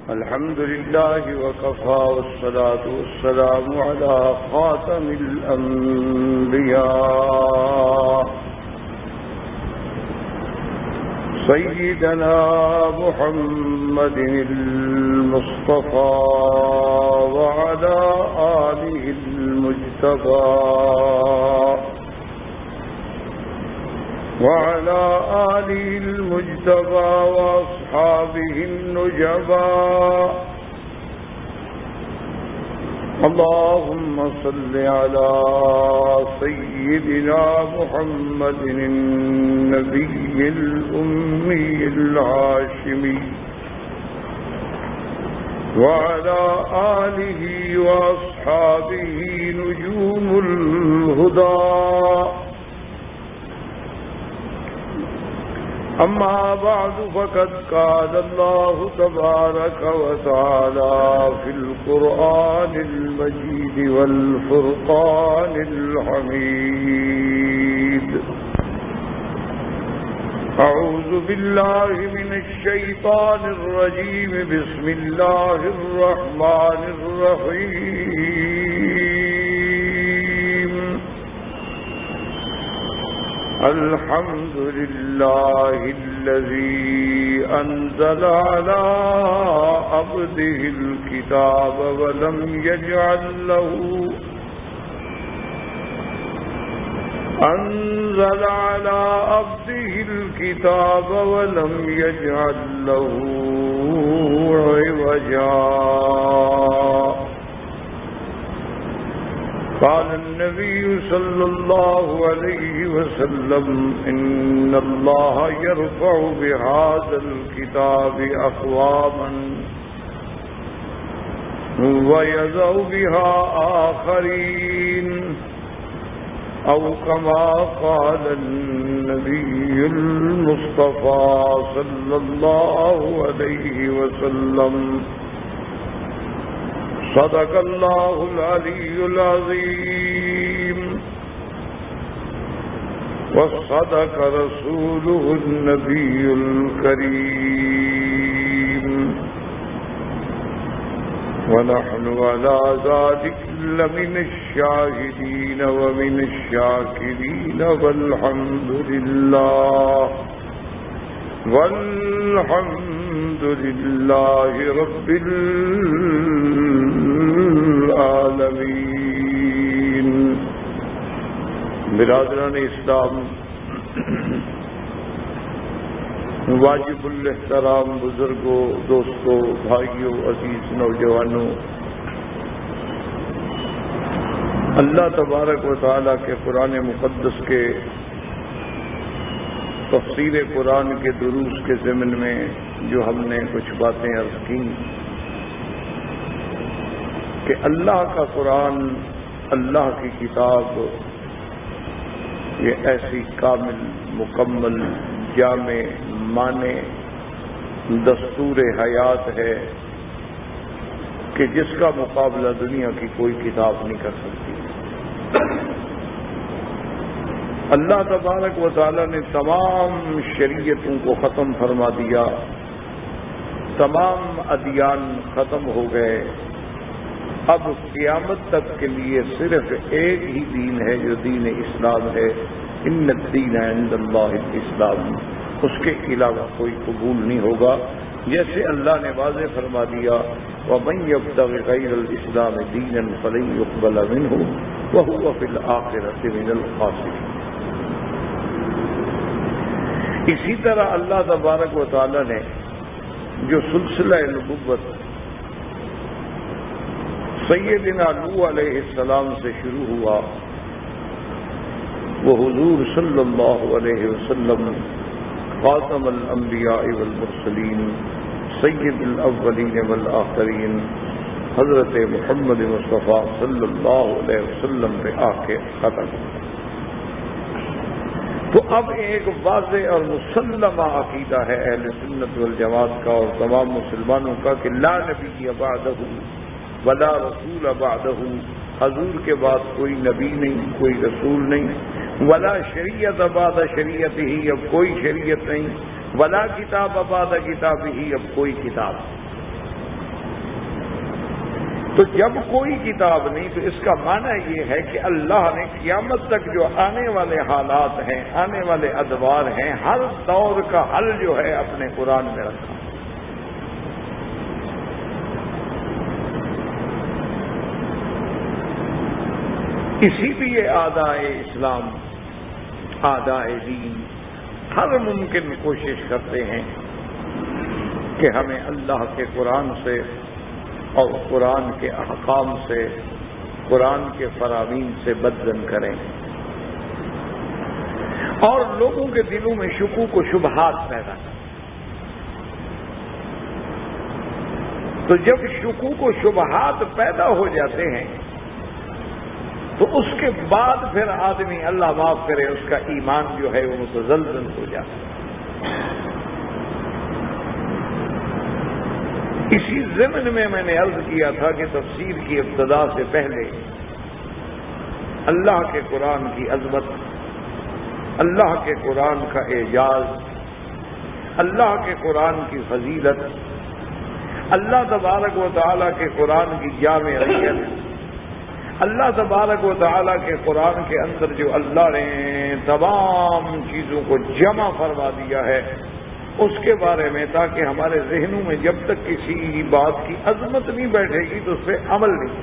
الحمد لله وكفى والصلاة والسلام على خاتم الأنبياء سيدنا محمد المصطفى وعلى آله المجتبى وأصحابه النجبى. اللهم صل على سيدنا محمد النبي الأمي الهاشمي وعلى آله وأصحابه نجوم الهدى. أما بعد فقد قال الله تبارك وتعالى في القرآن المجيد والفرقان الحميد. أعوذ بالله من الشيطان الرجيم. بسم الله الرحمن الرحيم. الحمد لله الذي أنزل على عبده الكتاب ولم يجعل له عوجا. قال النبي صلى الله عليه وسلم إن الله يرفع بهذا الكتاب أقواما ويضع بها آخرين أو كما قال النبي المصطفى صلى الله عليه وسلم. صدق الله العلي العظيم وصدق رسوله النبي الكريم ونحن على ذلك لمن الشاهدين ومن الشاكرين والحمد لله رب العالمين. برادران اسلام، واجب الاحترام بزرگوں، دوستوں، بھائیوں، عزیز نوجوانوں، اللہ تبارک و تعالیٰ کے قرآن مقدس کے تفسیر قرآن کے دروس کے ضمن میں جو ہم نے کچھ باتیں عرض کی کہ اللہ کا قرآن، اللہ کی کتاب، یہ ایسی کامل، مکمل، جامع، مانع، دستور حیات ہے کہ جس کا مقابلہ دنیا کی کوئی کتاب نہیں کر سکتی. اللہ تبارک و تعالیٰ نے تمام شریعتوں کو ختم فرما دیا، تمام ادیان ختم ہو گئے. اب قیامت تک کے لیے صرف ایک ہی دین ہے جو دین اسلام ہے. ان الدین عند اللہ الاسلام، اس کے علاوہ کوئی قبول نہیں ہوگا. جیسے اللہ نے واضح فرما دیا وَمَن يَبْتَغِ غَيْرَ الْإِسْلَامِ دِينًا فَلَن يُقْبَلَ مِنْهُ وَهُوَ فِي الْآخِرَةِ مِنَ الْخَاسِرِينَ. اسی طرح اللہ تبارک و تعالی نے جو سلسلہ نبوت سیدنا نوح علیہ السلام سے شروع ہوا، وہ حضور صلی اللہ علیہ وسلم خاتم الانبیاء والمرسلین سید الاولین والآخرین حضرت محمد مصطفیٰ صلی اللہ علیہ وسلم پہ آ کے ختم. تو اب ایک واضح اور مسلمہ عقیدہ ہے اہل سنت والجماعت کا اور تمام مسلمانوں کا کہ لا نبی بعدہ ولا رسول بعدہ، حضور کے بعد کوئی نبی نہیں، کوئی رسول نہیں، ولا شریعت بعد شریعت ہی، اب کوئی شریعت نہیں، ولا کتاب بعد کتاب ہی، اب کوئی کتاب. تو جب کوئی کتاب نہیں تو اس کا معنی یہ ہے کہ اللہ نے قیامت تک جو آنے والے حالات ہیں، آنے والے ادوار ہیں، ہر دور کا حل جو ہے اپنے قرآن میں رکھا۔ اسی لیے اعدائے اسلام، اعدائے دین ہر ممکن کوشش کرتے ہیں کہ ہمیں اللہ کے قرآن سے اور قرآن کے احکام سے، قرآن کے فرامین سے بدزن کریں اور لوگوں کے دلوں میں شکوک و شبہات پیدا کریں۔ تو جب شکوک و شبہات پیدا ہو جاتے ہیں تو اس کے بعد پھر آدمی، اللہ معاف کرے، اس کا ایمان جو ہے وہ متزلزل ہو جاتا ہے۔ اسی ضمن میں نے عرض کیا تھا کہ تفسیر کی ابتدا سے پہلے اللہ کے قرآن کی عظمت، اللہ کے قرآن کا اعجاز، اللہ کے قرآن کی فضیلت، اللہ تبارک و تعالیٰ کے قرآن کی جامعیت، اللہ تبارک و تعالیٰ کے قرآن کے اندر جو اللہ نے تمام چیزوں کو جمع فرما دیا ہے، اس کے بارے میں، تاکہ ہمارے ذہنوں میں جب تک کسی بات کی عظمت نہیں بیٹھے گی تو اس پہ عمل نہیں۔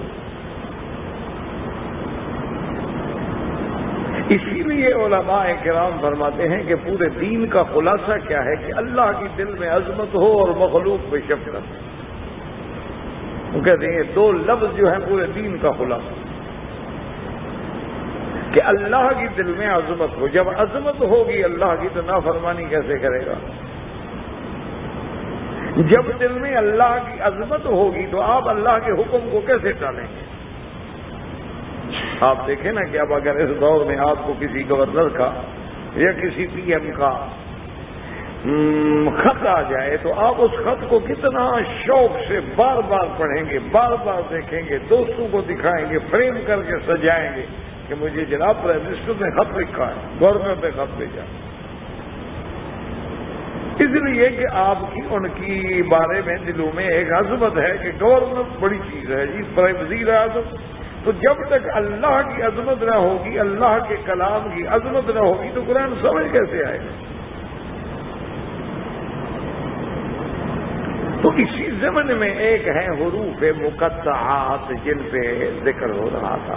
اسی لیے علماء کرام فرماتے ہیں کہ پورے دین کا خلاصہ کیا ہے کہ اللہ کی دل میں عظمت ہو اور مخلوق پہ شفقت۔ وہ کہتے ہیں یہ دو لفظ جو ہیں پورے دین کا خلاصہ، کہ اللہ کی دل میں عظمت ہو۔ جب عظمت ہوگی اللہ کی تو نافرمانی کیسے کرے گا؟ جب دل میں اللہ کی عظمت ہوگی تو آپ اللہ کے حکم کو کیسے ٹالیں گے؟ آپ دیکھیں نا کہ اب اگر اس دور میں آپ کو کسی گورنر کا یا کسی پی ایم کا خط آ جائے تو آپ اس خط کو کتنا شوق سے بار بار پڑھیں گے، بار بار دیکھیں گے، دوستوں کو دکھائیں گے، فریم کر کے سجائیں گے کہ مجھے جناب پرائم منسٹر نے خط لکھا ہے، گورنر نے خط بھیجا۔ اس لیے کہ آپ کی ان کی بارے میں دلوں میں ایک عظمت ہے کہ گورنر بڑی چیز ہے جی، وزیر اعظم۔ تو جب تک اللہ کی عظمت نہ ہوگی، اللہ کے کلام کی عظمت نہ ہوگی تو قرآن سمجھ کیسے آئے گا؟ تو اسی ضمن میں ایک ہے حروف مقطعات جن پہ ذکر ہو رہا تھا۔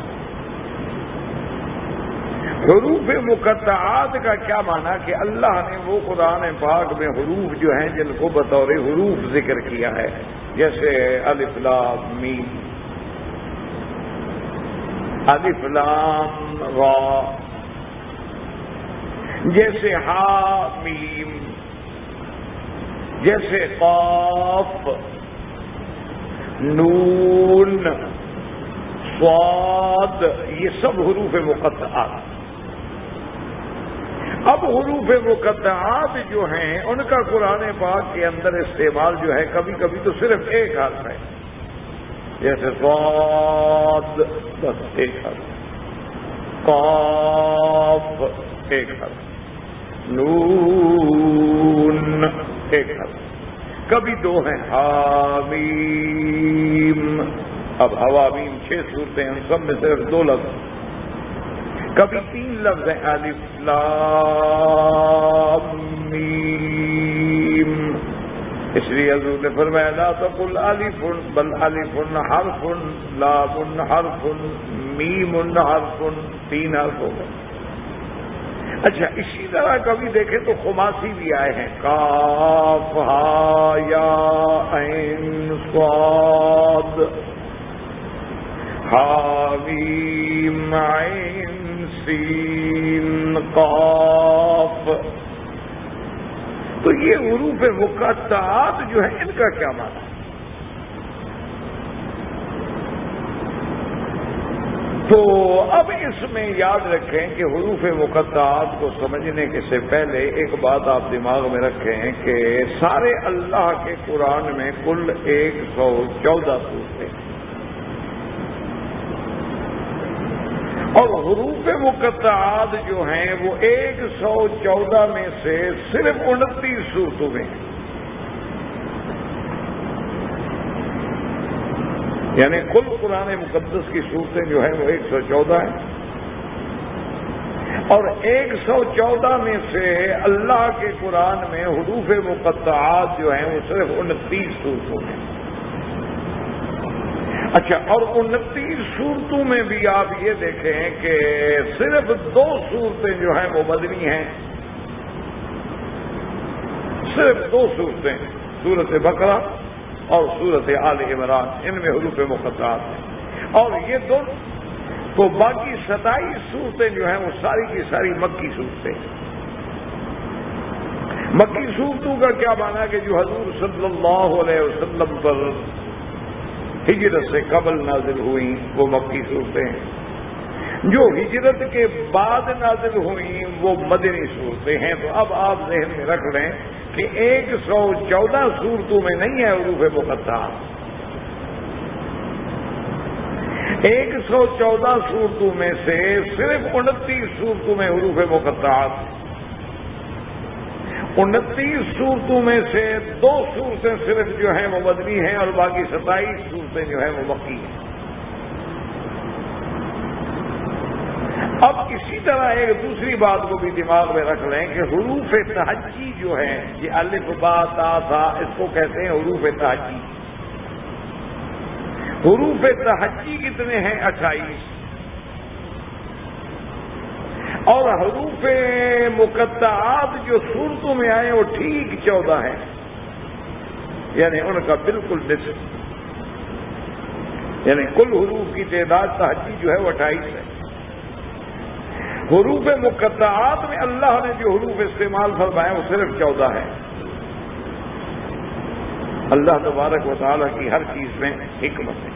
حروف مقطعات کا کیا معنی کہ اللہ نے وہ قرآن پاک میں حروف جو ہیں جن کو بطور حروف ذکر کیا ہے، جیسے الف لام میم، الف لام را، جیسے ہا میم، جیسے قاف، نون، صاد، یہ سب حروف مقطعات۔ اب حروف مقطعات جو ہیں ان کا قرآن پاک کے اندر استعمال جو ہے کبھی کبھی تو صرف ایک حرف ہے، جیسے صاد بس ایک حرف، قاف ایک حرف، نون ایک حرف، کبھی دو ہیں حامیم۔ اب حوامیم 6 صورتیں ہیں، ان سب میں صرف 2 لفظ، کبھی 3 لفظ ہیں، الف لام میم۔ اس لیے حضور نے فرمایا لا تقل الف بل الف حرف، لام حرف، میم حرف، 3 حرف ہو گئے۔ اچھا اسی طرح کبھی دیکھیں تو خماسی بھی آئے ہیں، کاف ہا یا عین صاد، حامیم عین سین قاف۔ تو یہ حروف مقطعات جو ہیں ان کا کیا معنی ہے؟ تو اب اس میں یاد رکھیں کہ حروف مقطعات کو سمجھنے کے سے پہلے ایک بات آپ دماغ میں رکھیں کہ سارے اللہ کے قرآن میں کل 114 صورتیں، اور حروف مقطعات جو ہیں وہ 114 میں سے صرف 29 صورتوں میں ہیں۔ یعنی کل قرآن مقدس کی صورتیں جو ہیں وہ 114 ہیں، اور 114 میں سے اللہ کے قرآن میں حروف مقطعات جو ہیں وہ صرف 29 صورتوں میں۔ اچھا، اور 29 صورتوں میں بھی آپ یہ دیکھیں کہ صرف 2 صورتیں جو ہیں وہ مدنی ہیں، صرف 2 صورتیں، سورۃ بقرہ اور سورۃ آل عمران، ان میں حروف مقطعات ہیں، اور یہ دونوں تو باقی 27 صورتیں جو ہیں وہ ساری کی ساری مکی صورتیں۔ مکی صورتوں کا کیا معنی ہے کہ جو حضور صلی اللہ علیہ وسلم پر ہجرت سے قبل نازل ہوئی وہ مکی صورتیں ہیں، جو ہجرت کے بعد نازل ہوئی وہ مدنی صورتیں ہیں۔ تو اب آپ ذہن میں رکھ لیں کہ 114 صورتوں میں نہیں ہے حروف مقطعات، 114 صورتوں میں سے صرف 29 صورتوں میں حروف مقطعات، 29 صورتوں میں سے 2 صورتیں صرف جو ہیں وہ مدنی ہیں اور باقی 27 صورتیں جو ہیں وہ مکی ہیں۔ اب اسی طرح ایک دوسری بات کو بھی دماغ میں رکھ لیں کہ حروف تہجی جو ہیں، یہ الف با تا تھا، اس کو کہتے ہیں حروف تہجی۔ حروف تہجی کتنے ہیں؟ 28، اور حروف مقطعات جو صورتوں میں آئے وہ ٹھیک 14 ہیں، یعنی ان کا بالکل نصف، یعنی کل حروف کی تعداد تہجی جو ہے وہ 28 ہے۔ حروف مقطعات میں اللہ نے جو حروف استعمال فرمائے وہ صرف 14 ہے۔ اللہ تبارک و تعالیٰ کی ہر چیز میں حکمت ہے۔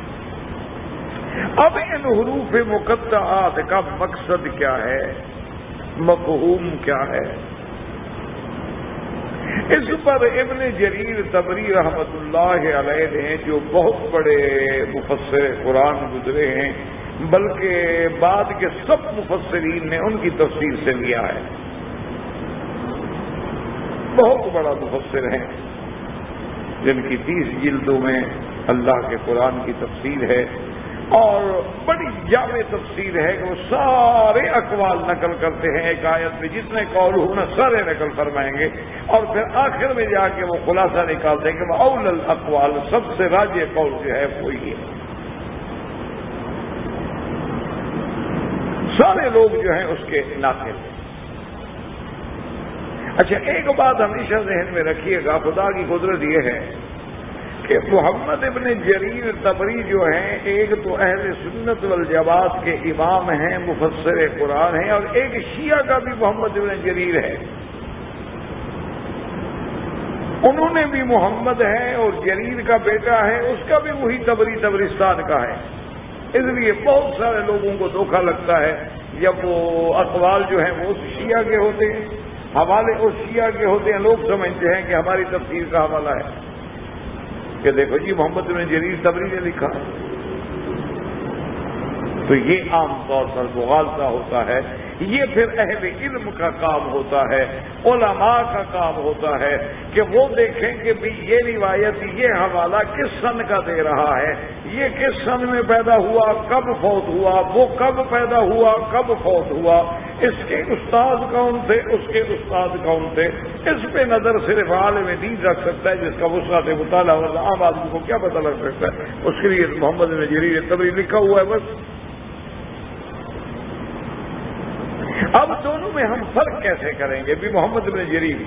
اب ان حروف مقطعات کا مقصد کیا ہے، مفہوم کیا ہے؟ اس پر ابن جریر طبری رحمت اللہ علیہ نے، جو بہت بڑے مفسر قرآن گزرے ہیں، بلکہ بعد کے سب مفسرین نے ان کی تفسیر سے لیا ہے، بہت بڑا مفسر ہیں جن کی 30 جلدوں میں اللہ کے قرآن کی تفسیر ہے، اور بڑی جامع تفسیر ہے کہ وہ سارے اقوال نقل کرتے ہیں، ایک آیت میں جتنے قول ہونا سارے نقل فرمائیں گے، اور پھر آخر میں جا کے وہ خلاصہ نکالتے ہیں کہ وہ اول الاقوال، سب سے راجح قول جو ہے وہ یہ ہے۔ سارے لوگ جو ہیں اس کے ناقل ہیں۔ اچھا، ایک بات ہمیشہ ذہن میں رکھیے گا، خدا کی قدرت یہ ہے کہ محمد ابن جریر طبری جو ہیں، ایک تو اہل سنت والجماعت کے امام ہیں، مفسر قرآن ہیں، اور ایک شیعہ کا بھی محمد ابن جریر ہے، انہوں نے بھی محمد ہے، اور جریر کا بیٹا ہے اس کا بھی وہی طبری طبرستان کا ہے۔ اس لیے بہت سارے لوگوں کو دھوکہ لگتا ہے جب وہ اقوال جو ہیں وہ شیعہ کے ہوتے ہیں، حوالے اس شیعہ کے ہوتے ہیں، لوگ سمجھتے ہیں کہ ہماری تفسیر کا حوالہ ہے کہ دیکھو جی محمد بن جریر طبری نے لکھا، تو یہ عام طور پر مغالطہ ہوتا ہے۔ یہ پھر اہل علم کا کام ہوتا ہے، علماء کا کام ہوتا ہے کہ وہ دیکھیں کہ بھی یہ روایت، یہ حوالہ کس سن کا دے رہا ہے، یہ کس سن میں پیدا ہوا، کب فوت ہوا، وہ کب پیدا ہوا، کب فوت ہوا، اس کے استاد کون تھے، اس کے استاد کون تھے۔ اس پہ نظر صرف عالم دین رکھ سکتا ہے جس کا وسعت مطالعہ، ورنہ عام آدمی کو کیا پتہ لگ سکتا ہے؟ اس کے لیے محمد بن جریر طبری لکھا ہوا ہے بس۔ اب دونوں میں ہم فرق کیسے کریں گے بھی؟ محمد بن جریر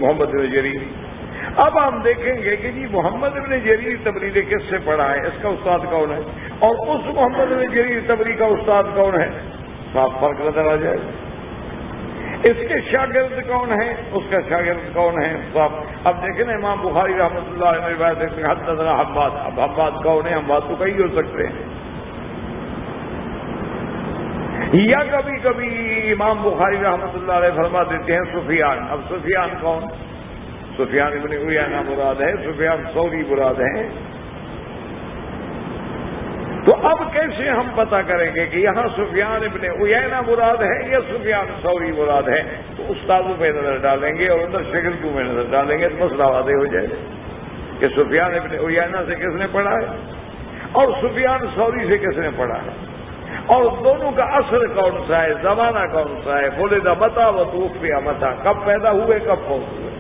اب ہم دیکھیں گے کہ جی محمد بن جریر طبری نے کس سے پڑھا ہے، اس کا استاد کون ہے، اور اس محمد بن جریر طبری کا استاد کون ہے، صاف فرق نظر آ جائے گا۔ اس کے شاگرد کون ہیں، اس کا شاگرد کون ہے، صاف۔ اب دیکھیں نا امام بخاری رحمۃ اللہ علیہ روایت ہے حدثنا حماد، اب حماد کون ہے؟ حماد تو کئی ہو سکتے ہیں، یا کبھی کبھی امام بخاری رحمۃ اللہ علیہ فرما دیتے ہیں سفیان۔ اب سفیان کون؟ سفیان ابن عیینہ مراد ہے، سفیان ثوری مراد ہے۔ تو اب کیسے ہم پتہ کریں گے کہ یہاں سفیان ابن عیینہ مراد ہے یا سفیان ثوری مراد ہے؟ تو استادوں پہ نظر ڈالیں گے اور اندر شاگردوں میں نظر ڈالیں گے، تو مسئلہ واضح ہو جائے گا کہ سفیان ابن عیینہ سے کس نے پڑھا ہے۔ اور سفیان ثوری سے کس نے پڑھا ہے، اور دونوں کا عصر کون سا ہے، زمانہ کون سا ہے، ولد متی و توفی متی، کب پیدا ہوئے کب فوت ہوئے۔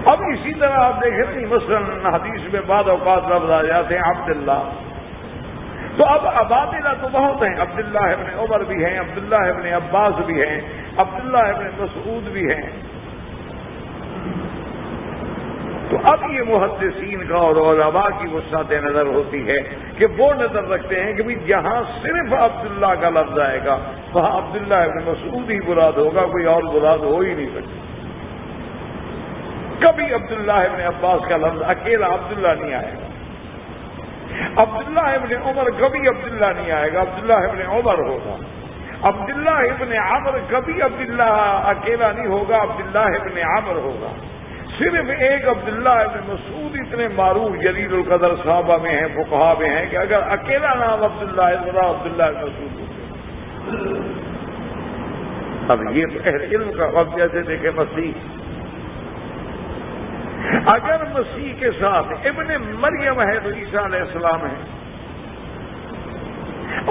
اب اسی طرح آپ دیکھیں کہ مثلا حدیث میں بعض اوقات لفظ آ جاتے ہیں عبداللہ، تو اب اباطلہ تو بہت ہیں، عبداللہ ابن عمر بھی ہیں، عبداللہ ابن عباس بھی ہیں، عبداللہ ابن مسعود بھی ہیں۔ تو اب یہ محدثین کا اور علماء کی وسعت نظر ہوتی ہے کہ وہ نظر رکھتے ہیں کہ جہاں صرف عبداللہ کا لفظ آئے گا وہاں عبداللہ ابن مسعود ہی مراد ہوگا، کوئی اور مراد ہو ہی نہیں سکتا۔ کبھی عبداللہ ابن عباس کا لفظ اکیلا عبداللہ نہیں آئے گا، عبداللہ ابن عمر کبھی عبداللہ نہیں آئے گا، عبداللہ ابن عمر ہوگا۔ عبداللہ ابن عمر کبھی عبداللہ اکیلا نہیں ہوگا، عبداللہ ابن عمر ہوگا۔ صرف ایک عبداللہ ابن مسعود اتنے معروف جلیل القدر صحابہ میں ہیں، فقہا میں ہیں کہ اگر اکیلا نام عبداللہ ہے عبداللہ ابن مسعود ہوتے۔ اب یہ تو اہل علم کا، اب جیسے دیکھیں مسیح، اگر مسیح کے ساتھ ابن مریم ہے تو عیسیٰ علیہ السلام ہے،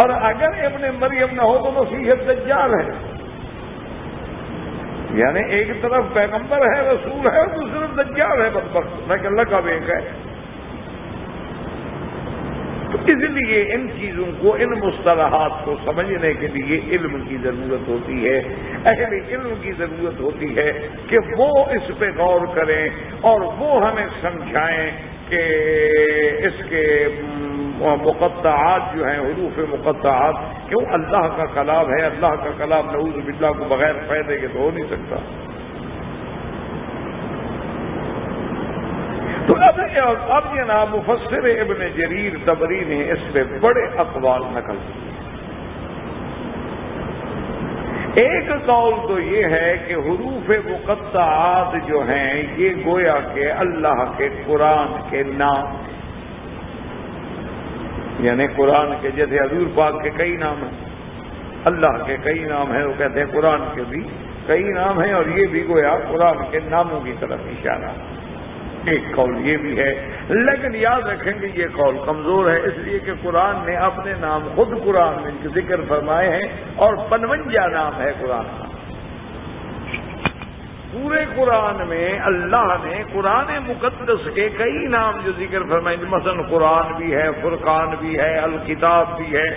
اور اگر ابن مریم نہ ہو تو مسیح دجال ہے۔ یعنی ایک طرف پیغمبر ہے، رسول ہے، اور دوسری طرف دجال ہے بدبخت، لیکن اللہ کا ایک ہے۔ تو اس لیے ان چیزوں کو، ان مصطلحات کو سمجھنے کے لیے علم کی ضرورت ہوتی ہے، اہل علم کی ضرورت ہوتی ہے کہ وہ اس پہ غور کریں اور وہ ہمیں سمجھائیں کہ اس کے مقطعات جو ہیں، حروف مقطعات، کیوں اللہ کا کلام ہے، اللہ کا کلام نعوذ باللہ کو بغیر فائدے کے تو ہو نہیں سکتا۔ تو اب جناب مفسر ابن جریر طبری نے اس پہ بڑے اقوال نقل کیے۔ ایک قول تو یہ ہے کہ حروف مقطعات جو ہیں یہ گویا کہ اللہ کے قرآن کے نام، یعنی قرآن کے جیسے حضور پاک کے کئی نام ہیں، اللہ کے کئی نام ہیں، وہ کہتے ہیں قرآن کے بھی کئی نام ہیں، اور یہ بھی گویا قرآن کے ناموں کی طرف اشارہ۔ ایک قول یہ بھی ہے، لیکن یاد رکھیں گے یہ قول کمزور ہے، اس لیے کہ قرآن نے اپنے نام خود قرآن میں ذکر فرمائے ہیں، اور 52 نام ہے قرآن کا۔ پورے قرآن میں اللہ نے قرآن مقدس کے کئی نام جو ذکر فرمائے، مثلا قرآن بھی ہے، فرقان بھی ہے، الکتاب بھی ہے۔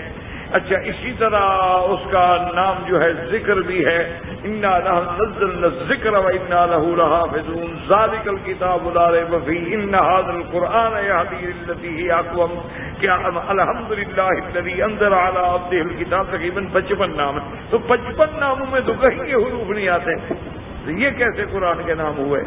اچھا، اسی طرح اس کا نام جو ہے ذکر بھی ہے، انا نزلنا الذکر وانا لہ لحافظون، ذالک الکتاب لا ریب فیہ ان ھذا القرآن یہدی للتی ہی اقوم، کیا الحمدللہ الذی انزل علی عبدہ الکتاب، تقریباً 55 نام ہیں۔ تو 55 ناموں میں تو کہیں یہ حروف نہیں آتے، تو یہ کیسے قرآن کے نام ہوئے؟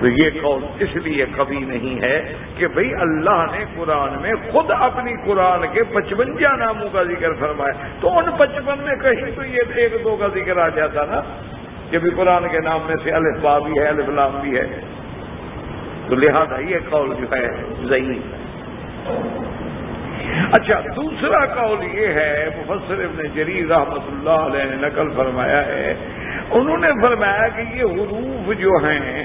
تو یہ قول اس لیے کبھی نہیں ہے کہ بھئی اللہ نے قرآن میں خود اپنی قرآن کے 55 ناموں کا ذکر فرمایا، تو ان 55 میں کہیں تو یہ 1-2 کا ذکر آ جاتا نا، کہ بھی قرآن کے نام میں سے الف با بھی ہے، الف لام بھی ہے۔ تو لہذا یہ قول جو ہے ضعیف ہے۔ اچھا، دوسرا قول یہ ہے، مفسر ابن جریر رحمۃ اللہ علیہ نے نقل فرمایا ہے، انہوں نے فرمایا کہ یہ حروف جو ہیں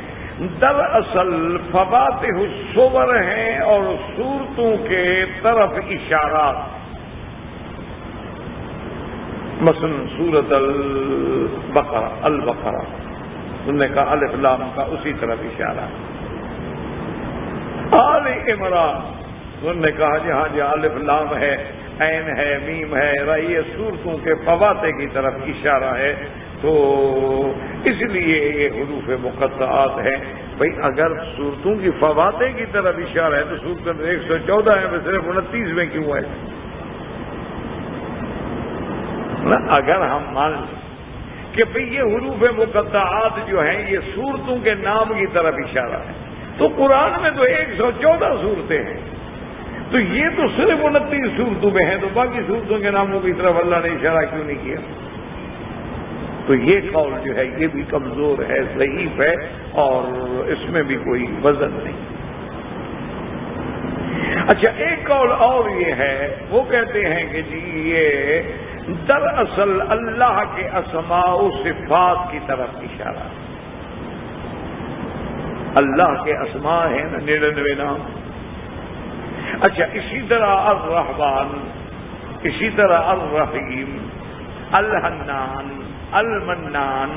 دراصل فواتح الصور ہیں اور صورتوں کے طرف اشارات، مثلا سورۃ البقرہ، انہوں نے کہا الف لام کا اسی طرف اشارہ۔ آل عمران، انہوں نے کہا جہاں جہاں الف لام ہے، عین ہے، میم ہے، یہ صورتوں کے فواتح کی طرف اشارہ ہے، تو اس لیے یہ حروف مقطعات ہیں۔ بھئی اگر صورتوں کی فواتح کی طرف اشارہ ہے تو صورت 114 ہے، صرف 29 میں کیوں ہے؟ اگر ہم مان لیں کہ بھئی یہ حروف مقطعات جو ہیں یہ صورتوں کے نام کی طرف اشارہ ہے، تو قرآن میں تو 114 صورتیں ہیں، تو یہ تو صرف 29 صورتوں میں ہیں، تو باقی صورتوں کے ناموں کی طرف اللہ نے اشارہ کیوں نہیں کیا؟ تو یہ قول جو ہے یہ بھی کمزور ہے، ضعیف ہے، اور اس میں بھی کوئی وزن نہیں۔ اچھا، ایک قول اور یہ ہے، وہ کہتے ہیں کہ جی یہ دراصل اللہ کے اسماء و صفات کی طرف اشارہ ہے۔ اللہ کے اسماء ہیں نا 99 نام، اچھا، اسی طرح الرحمن، اسی طرح الرحیم، الحنان، المنان،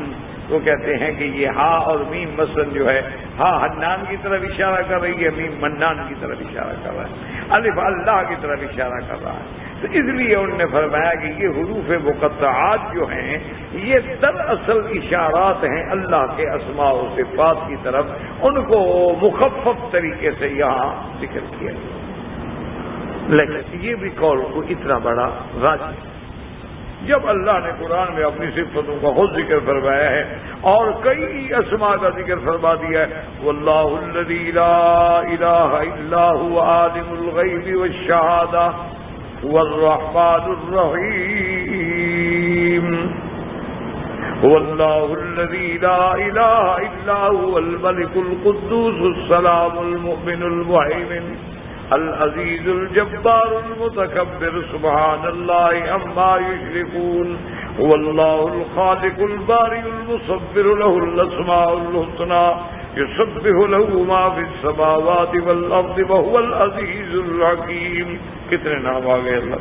وہ کہتے ہیں کہ یہ ہا اور میم مثلا جو ہے، ہا حنان کی طرف اشارہ کر رہی ہے، میم منان کی طرف اشارہ کر رہا ہے، الف اللہ کی طرف اشارہ کر رہا ہے. تو اس لیے انہوں نے فرمایا کہ یہ حروف مقطعات جو ہیں یہ دراصل اشارات ہیں اللہ کے اسماء و صفات کی طرف، ان کو مخفف طریقے سے یہاں ذکر کیا. لیکن یہ بھی قول کو اتنا بڑا راجح، جب اللہ نے قرآن میں اپنی صفتوں کا خود ذکر فرمایا ہے اور کئی اسماء کا ذکر فرما دیا ہے، واللہ الذی لا الہ الا هو عالم الغیب والشہادہ هو الرحمن الرحیم، واللہ الذی لا الہ الا هو الملک القدوس السلام المؤمن المہیمن العزیز الجبار المتکبر سبحان اللہ عما یشرکون، واللہ الخالق الباری المصور له الاسماء الحسنى یسبح له ما فی السماوات والارض وهو العزیز الحکیم. کتنے نام آ گئے اللہ.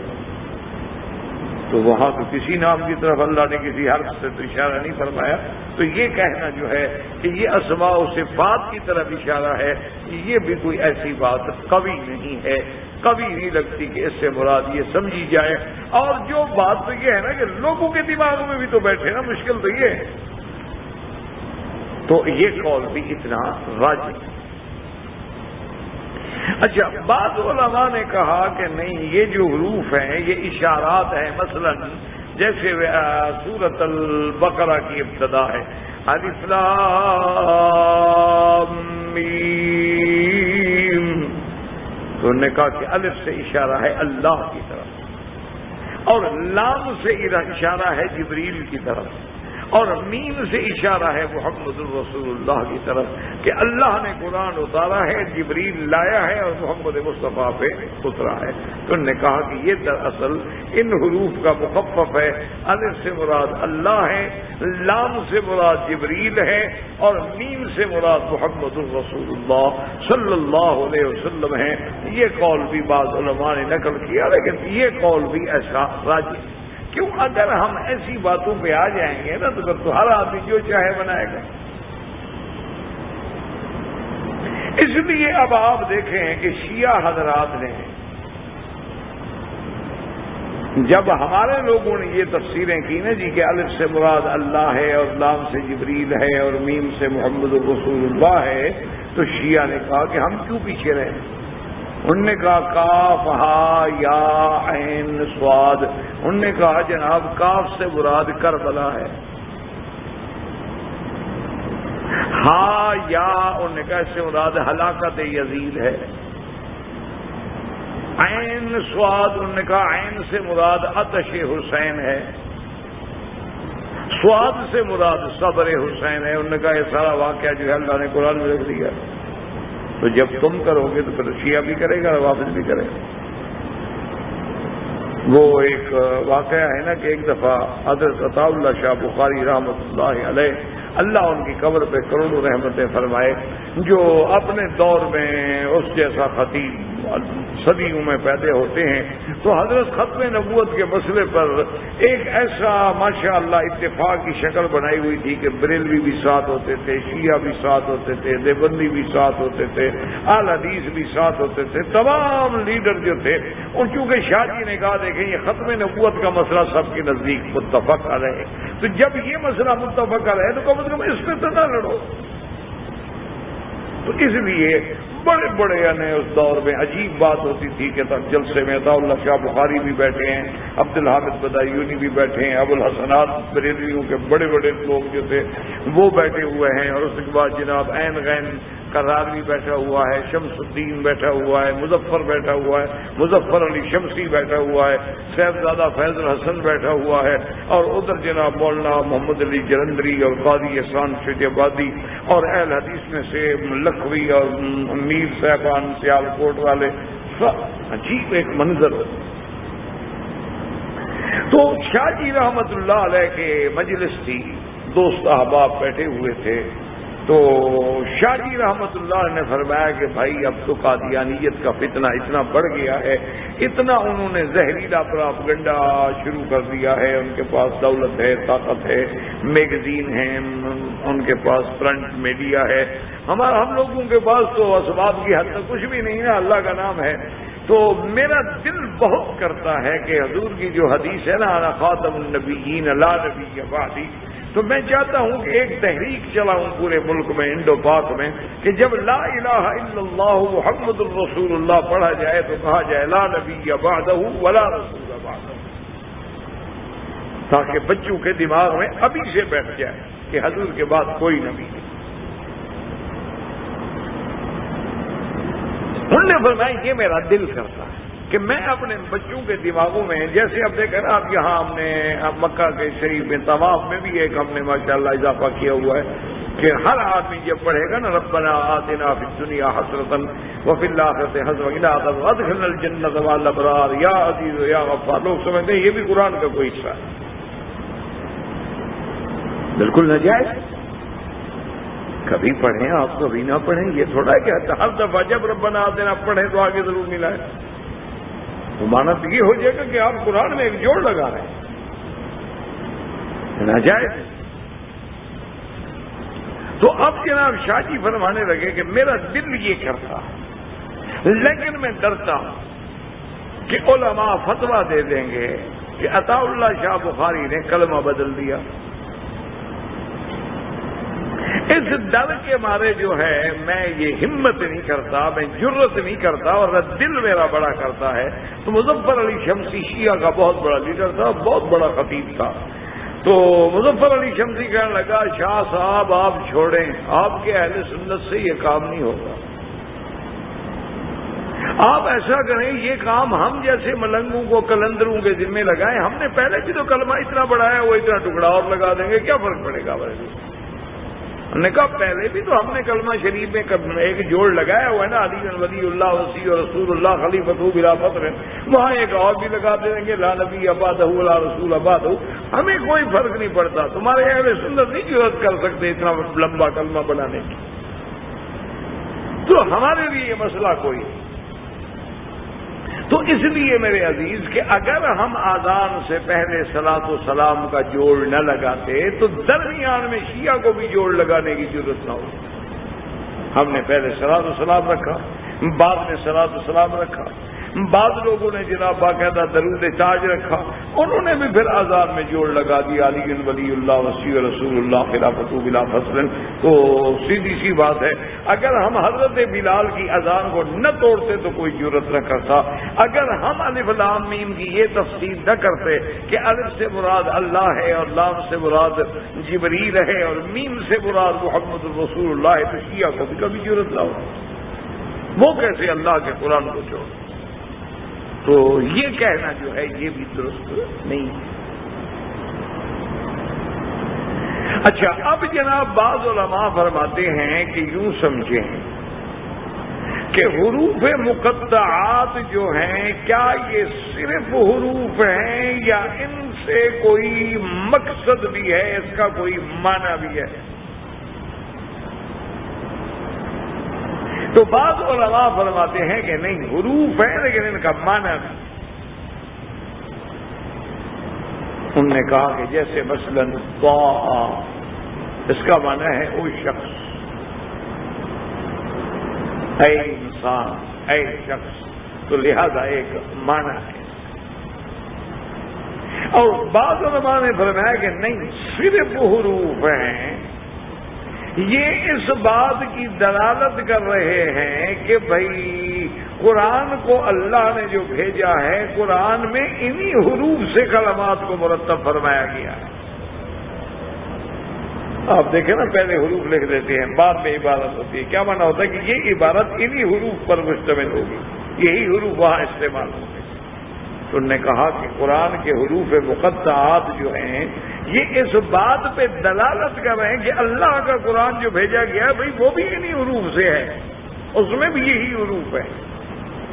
تو وہاں تو کسی نام کی طرف اللہ نے کسی حرف سے تو اشارہ نہیں فرمایا. تو یہ کہنا جو ہے کہ یہ اسماء و صفات کی طرف اشارہ ہے، یہ بھی کوئی ایسی بات قوی نہیں ہے، قوی نہیں لگتی کہ اس سے مراد یہ سمجھی جائے. اور جو بات تو یہ ہے نا کہ لوگوں کے دماغوں میں بھی تو بیٹھے نا، مشکل تو یہ ہے. تو یہ قول بھی اتنا راجح. اچھا، بعض علماء نے کہا کہ نہیں، یہ جو حروف ہیں یہ اشارات ہیں. مثلا جیسے سورۃ البقرہ کی ابتدا ہے الف لام میم، تو انہوں نے کہا کہ الف سے اشارہ ہے اللہ کی طرف، اور لام سے اشارہ ہے جبریل کی طرف، اور میم سے اشارہ ہے محمد الرسول اللہ کی طرف کہ اللہ نے قرآن اتارا ہے، جبریل لایا ہے اور محمد مصطفیٰ پہ اترا ہے. تو انہوں نے کہا کہ یہ دراصل ان حروف کا مخفف ہے. الف سے مراد اللہ ہے، لام سے مراد جبریل ہے، اور میم سے مراد محمد الرسول اللہ صلی اللہ علیہ وسلم ہے. یہ قول بھی بعض علماء نے نقل کیا، لیکن یہ قول بھی ایسا راجح. کیوں؟ اگر ہم ایسی باتوں پہ آ جائیں گے نا تو پھر تو ہر آدمی جو چاہے بنائے گا. اس لیے اب آپ دیکھیں کہ شیعہ حضرات نے جب ہمارے لوگوں نے یہ تفسیریں کی نا جی کہ الف سے مراد اللہ ہے اور لام سے جبریل ہے اور میم سے محمد الرسول اللہ ہے، تو شیعہ نے کہا کہ ہم کیوں پیچھے رہے؟ انہوں نے کہا کاف ہا یا عین صاد. انہوں نے کہا جناب کاف سے مراد کربلا ہے، ہا یا انہوں نے کہا اس سے مراد ہلاکت یزید ہے، عین صاد انہوں نے کہا عین سے مراد آتش حسین ہے، صاد سے مراد صبر حسین ہے. انہوں نے کہا یہ سارا واقعہ جو ہے اللہ نے قرآن میں رکھ دیا. تو جب تم کرو گے تو پھر شیعہ بھی کرے گا، روافض بھی کرے گا. وہ ایک واقعہ ہے نا کہ ایک دفعہ حضرت عطا اللہ شاہ بخاری رحمۃ اللہ علیہ، اللہ ان کی قبر پہ کروڑوں رحمتیں فرمائے، جو اپنے دور میں اس جیسا خطیب صدیوں میں پیدا ہوتے ہیں، تو حضرت ختم نبوت کے مسئلے پر ایک ایسا ماشاءاللہ اتفاق کی شکل بنائی ہوئی تھی کہ بریلوی بھی ساتھ ہوتے تھے، شیعہ بھی ساتھ ہوتے تھے، دیوبندی بھی ساتھ ہوتے تھے، اہل حدیث بھی ساتھ ہوتے تھے، تمام لیڈر جو تھے. اور چونکہ شاہ جی نے کہا دیکھیں یہ ختم نبوت کا مسئلہ سب کے نزدیک متفق علیہ، تو جب یہ مسئلہ متفق علیہ تو کم از کم اس پہ تو نہ لڑو. تو اس لیے بڑے بڑے یعنی اس دور میں عجیب بات ہوتی تھی کہ جلسے میں عطا اللہ شاہ بخاری بھی بیٹھے ہیں، عبدالحامد بدایونی بھی بیٹھے ہیں، ابو الحسنات بریلویوں کے بڑے بڑے لوگ جو تھے وہ بیٹھے ہوئے ہیں، اور اس کے بعد جناب عین غین قراروی بیٹھا ہوا ہے، شمس الدین بیٹھا ہوا ہے، مظفر بیٹھا ہوا ہے، مظفر علی شمسی بیٹھا ہوا ہے، صاحبزادہ فیض الحسن بیٹھا ہوا ہے، اور ادھر جناب مولانا محمد علی جلندری اور قاضی احسان شیخ آبادی، اور اہل حدیث میں سے لکھوی اور میر صاحبان سیال کوٹ والے. عجیب ایک منظر. تو شاہ جی رحمت اللہ علیہ کے مجلس تھی، دوست احباب بیٹھے ہوئے تھے. تو شاہ جی رحمت اللہ نے فرمایا کہ بھائی اب تو قادیانیت کا فتنہ اتنا بڑھ گیا ہے، اتنا انہوں نے زہریلا پراپگنڈا شروع کر دیا ہے، ان کے پاس دولت ہے، طاقت ہے، میگزین ہیں، ان کے پاس پرنٹ میڈیا ہے، ہم لوگوں کے پاس تو اسباب کی حد تک کچھ بھی نہیں ہے، اللہ کا نام ہے۔ تو میرا دل بہت کرتا ہے کہ حضور کی جو حدیث ہے نا انا خاتم النبیین لا نبی بعدی، تو میں چاہتا ہوں کہ ایک تحریک چلاؤں پورے ملک میں، انڈو پاک میں، کہ جب لا الہ الا اللہ محمد الرسول اللہ پڑھا جائے تو کہا جائے لا نبی بعدہ ولا رسول بعدہ، تاکہ بچوں کے دماغ میں ابھی سے بیٹھ جائے کہ حضور کے بعد کوئی نبی نہیں۔ انہوں نے فرمایا یہ میرا دل کرتا ہے کہ میں اپنے بچوں کے دماغوں میں، جیسے اب دیکھیں نا آپ یہاں ہم نے مکہ کے شریف میں طواف میں بھی ایک ہم نے ماشاءاللہ اضافہ کیا ہوا ہے کہ ہر آدمی جب پڑھے گا نا ربنا آتنا فی الدنیا حسرۃ وفی الآخرۃ حسنۃ وقنا عذاب النار وادخلنا الجنۃ مع الابرار یا عزیز یا غفار، لوگ سمجھتے ہیں یہ بھی قرآن کا کوئی حصہ ہے، بالکل ناجائز۔ کبھی پڑھیں آپ کبھی نہ پڑھیں، یہ تھوڑا ہے کہ ہر دفعہ جب ربنا آتنا پڑھیں تو آگے ضرور ملا ہے، تو مانا تو یہ ہو جائے گا کہ آپ قرآن میں ایک جوڑ لگا رہے ہیں، ناجائز۔ تو اب جناب شاہ جی فرمانے لگے کہ میرا دل یہ کرتا لیکن میں ڈرتا ہوں کہ علماء فتویٰ دے دیں گے کہ عطا اللہ شاہ بخاری نے کلمہ بدل دیا۔ اس ڈر کے مارے جو ہے میں یہ ہمت نہیں کرتا، میں جرت نہیں کرتا، اور دل میرا بڑا کرتا ہے۔ تو مظفر علی شمسی شیعہ کا بہت بڑا لیڈر تھا، بہت بڑا خطیب تھا، تو مظفر علی شمسی کہنے لگا شاہ صاحب آپ چھوڑیں، آپ کے اہل سنت سے یہ کام نہیں ہوگا، آپ ایسا کریں یہ کام ہم جیسے ملنگوں کو کلندروں کے ذمے لگائیں، ہم نے پہلے بھی تو کلمہ اتنا بڑھایا وہ اتنا ٹکڑا اور لگا دیں گے، کیا فرق پڑے گا ہمارے لیے؟ ہم نے کہا پہلے بھی تو ہم نے کلمہ شریف میں ایک جوڑ لگایا ہوا ہے نا، علی ولی اللہ وصی رسول اللہ خلیفۃ بلا فخر، وہاں ایک اور بھی لگا دیں گے لا نبی بعدہ ولا رسول بعدہ، ہمیں کوئی فرق نہیں پڑتا، تمہارے اہل سنت نہیں جرأت کر سکتے اتنا لمبا کلمہ بنانے کی، تو ہمارے لیے یہ مسئلہ کوئی نہیں۔ تو اس لیے میرے عزیز کہ اگر ہم آذان سے پہلے صلاۃ و سلام کا جوڑ نہ لگاتے تو درمیان میں شیعہ کو بھی جوڑ لگانے کی ضرورت نہ ہوتی۔ ہم نے پہلے صلاۃ و سلام رکھا، بعد میں صلاۃ و سلام رکھا، بعض لوگوں نے جناب باقاعدہ درود تاج رکھا، انہوں نے بھی پھر آذان میں جوڑ لگا دیا علی ولی اللہ وصی رسول اللہ خلافۃ بلا فصل۔ تو سیدھی سی بات ہے، اگر ہم حضرت بلال کی اذان کو نہ توڑتے تو کوئی جرأت نہ کرتا، اگر ہم الف لام میم کی یہ تفصیل نہ کرتے کہ الف سے مراد اللہ ہے اور لام سے مراد جبریل ہے اور میم سے مراد محمد الرسول اللہ ہے، تو شیعہ کو بھی کبھی جرأت نہ ہو، وہ کیسے اللہ کے قرآن کو چھوڑ۔ تو یہ کہنا جو ہے یہ بھی درست نہیں ہے۔ اچھا اب جناب بعض علماء فرماتے ہیں کہ یوں سمجھیں کہ حروف مقطعات جو ہیں کیا یہ صرف حروف ہیں یا ان سے کوئی مقصد بھی ہے، اس کا کوئی معنی بھی ہے؟ تو بعض علماء فرماتے ہیں کہ نہیں حروف ہیں لیکن ان کا معنی بھی۔ انہوں نے کہا کہ جیسے مثلا طاعہ اس کا معنی ہے او شخص، اے انسان، اے شخص، تو لہذا ایک معنی ہے۔ اور بعض علماء نے فرمایا کہ نہیں صرف حروف ہیں، یہ اس بات کی دلالت کر رہے ہیں کہ بھائی قرآن کو اللہ نے جو بھیجا ہے قرآن میں انہی حروف سے کلمات کو مرتب فرمایا گیا ہے۔ آپ دیکھیں نا پہلے حروف لکھ دیتے ہیں بعد میں عبارت ہوتی ہے، کیا معنی ہوتا ہے کہ یہ عبارت انہی حروف پر مشتمل ہوگی، یہی حروف وہاں استعمال ہوں گے۔ تو انہوں نے کہا کہ قرآن کے حروف مقطعات جو ہیں یہ اس بات پہ دلالت کر رہے ہیں کہ اللہ کا قرآن جو بھیجا گیا ہے بھائی وہ بھی انہی حروف سے ہے، اس میں بھی یہی حروف ہے،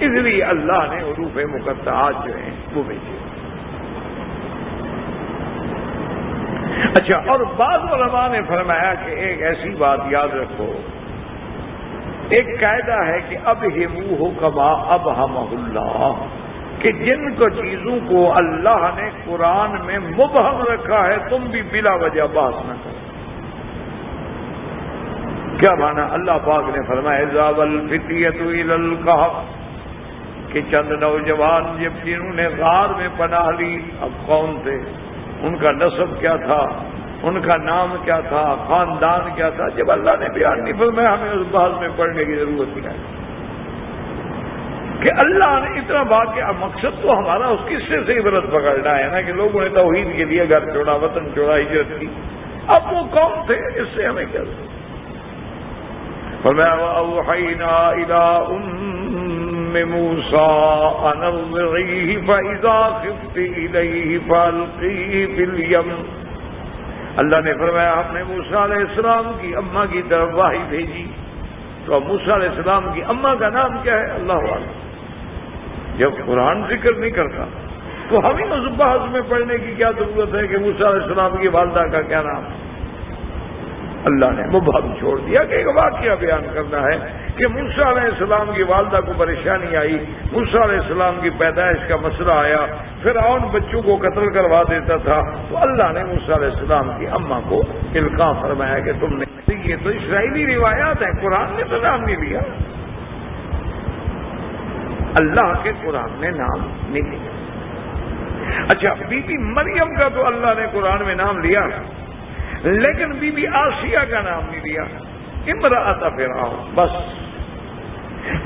اس لیے اللہ نے حروف مقطعات جو ہیں وہ بھیجے۔ اچھا، اور بعض علماء نے فرمایا کہ ایک ایسی بات یاد رکھو، ایک قاعدہ ہے کہ ابہموہ کما ابہمہ اللہ، کہ جن کو چیزوں کو اللہ نے قرآن میں مبہم رکھا ہے تم بھی بلا وجہ بحث نہ کرو۔ کیا مانا؟ اللہ پاک نے فرمایا ذاب الفتیۃ الی الکہف، کہ چند نوجوان جنہوں نے غار میں پناہ لی، اب کون تھے، ان کا نسب کیا تھا، ان کا نام کیا تھا، خاندان کیا تھا، جب اللہ نے بیان نہیں فرمایا ہمیں اس بحث میں پڑھنے کی ضرورت کیا ہے؟ کہ اللہ نے اتنا واقعہ، مقصد تو ہمارا اس قصے سے عبرت پکڑنا ہے نا، کہ لوگوں نے توحید کے لیے گھر چھوڑا، وطن چھوڑا، ہجرت کی، اب وہ کون تھے، اس سے ہمیں کیا ضرورت؟ فرمایا وَأَوْحَيْنَا إِلَىٰ أُمِّ مُوسَىٰ أَنْ أَرْضِعِيهِ فَإِذَا خِفْتِ إِلَيْهِ فَأَلْقِيهِ فِي الْيَمِّ، اللہ نے فرمایا ہم نے موسیٰ علیہ السلام کی اماں کی طرف وحی بھیجی، تو اب موسیٰ علیہ السلام کی اماں کا نام کیا ہے؟ اللہ اعلم۔ جب قرآن ذکر نہیں کرتا تو ہمیں اس بحث میں پڑھنے کی کیا ضرورت ہے کہ موسیٰ علیہ السلام کی والدہ کا کیا نام ہے؟ اللہ نے مبہم چھوڑ دیا کہ ایک واقعہ بیان کرنا ہے کہ موسیٰ علیہ السلام کی والدہ کو پریشانی آئی، موسیٰ علیہ السلام کی پیدائش کا مسئلہ آیا، فرعون بچوں کو قتل کروا دیتا تھا، تو اللہ نے موسیٰ علیہ السلام کی اماں کو القاء فرمایا کہ تم نے، یہ تو اسرائیلی روایات ہیں، قرآن نے تو نام نہیں لیا، اللہ کے قرآن نے نام نہیں لیا۔ اچھا، بی بی مریم کا تو اللہ نے قرآن میں نام لیا، لیکن بی بی آسیہ کا نام نہیں لیا، امرأۃ فرعون بس۔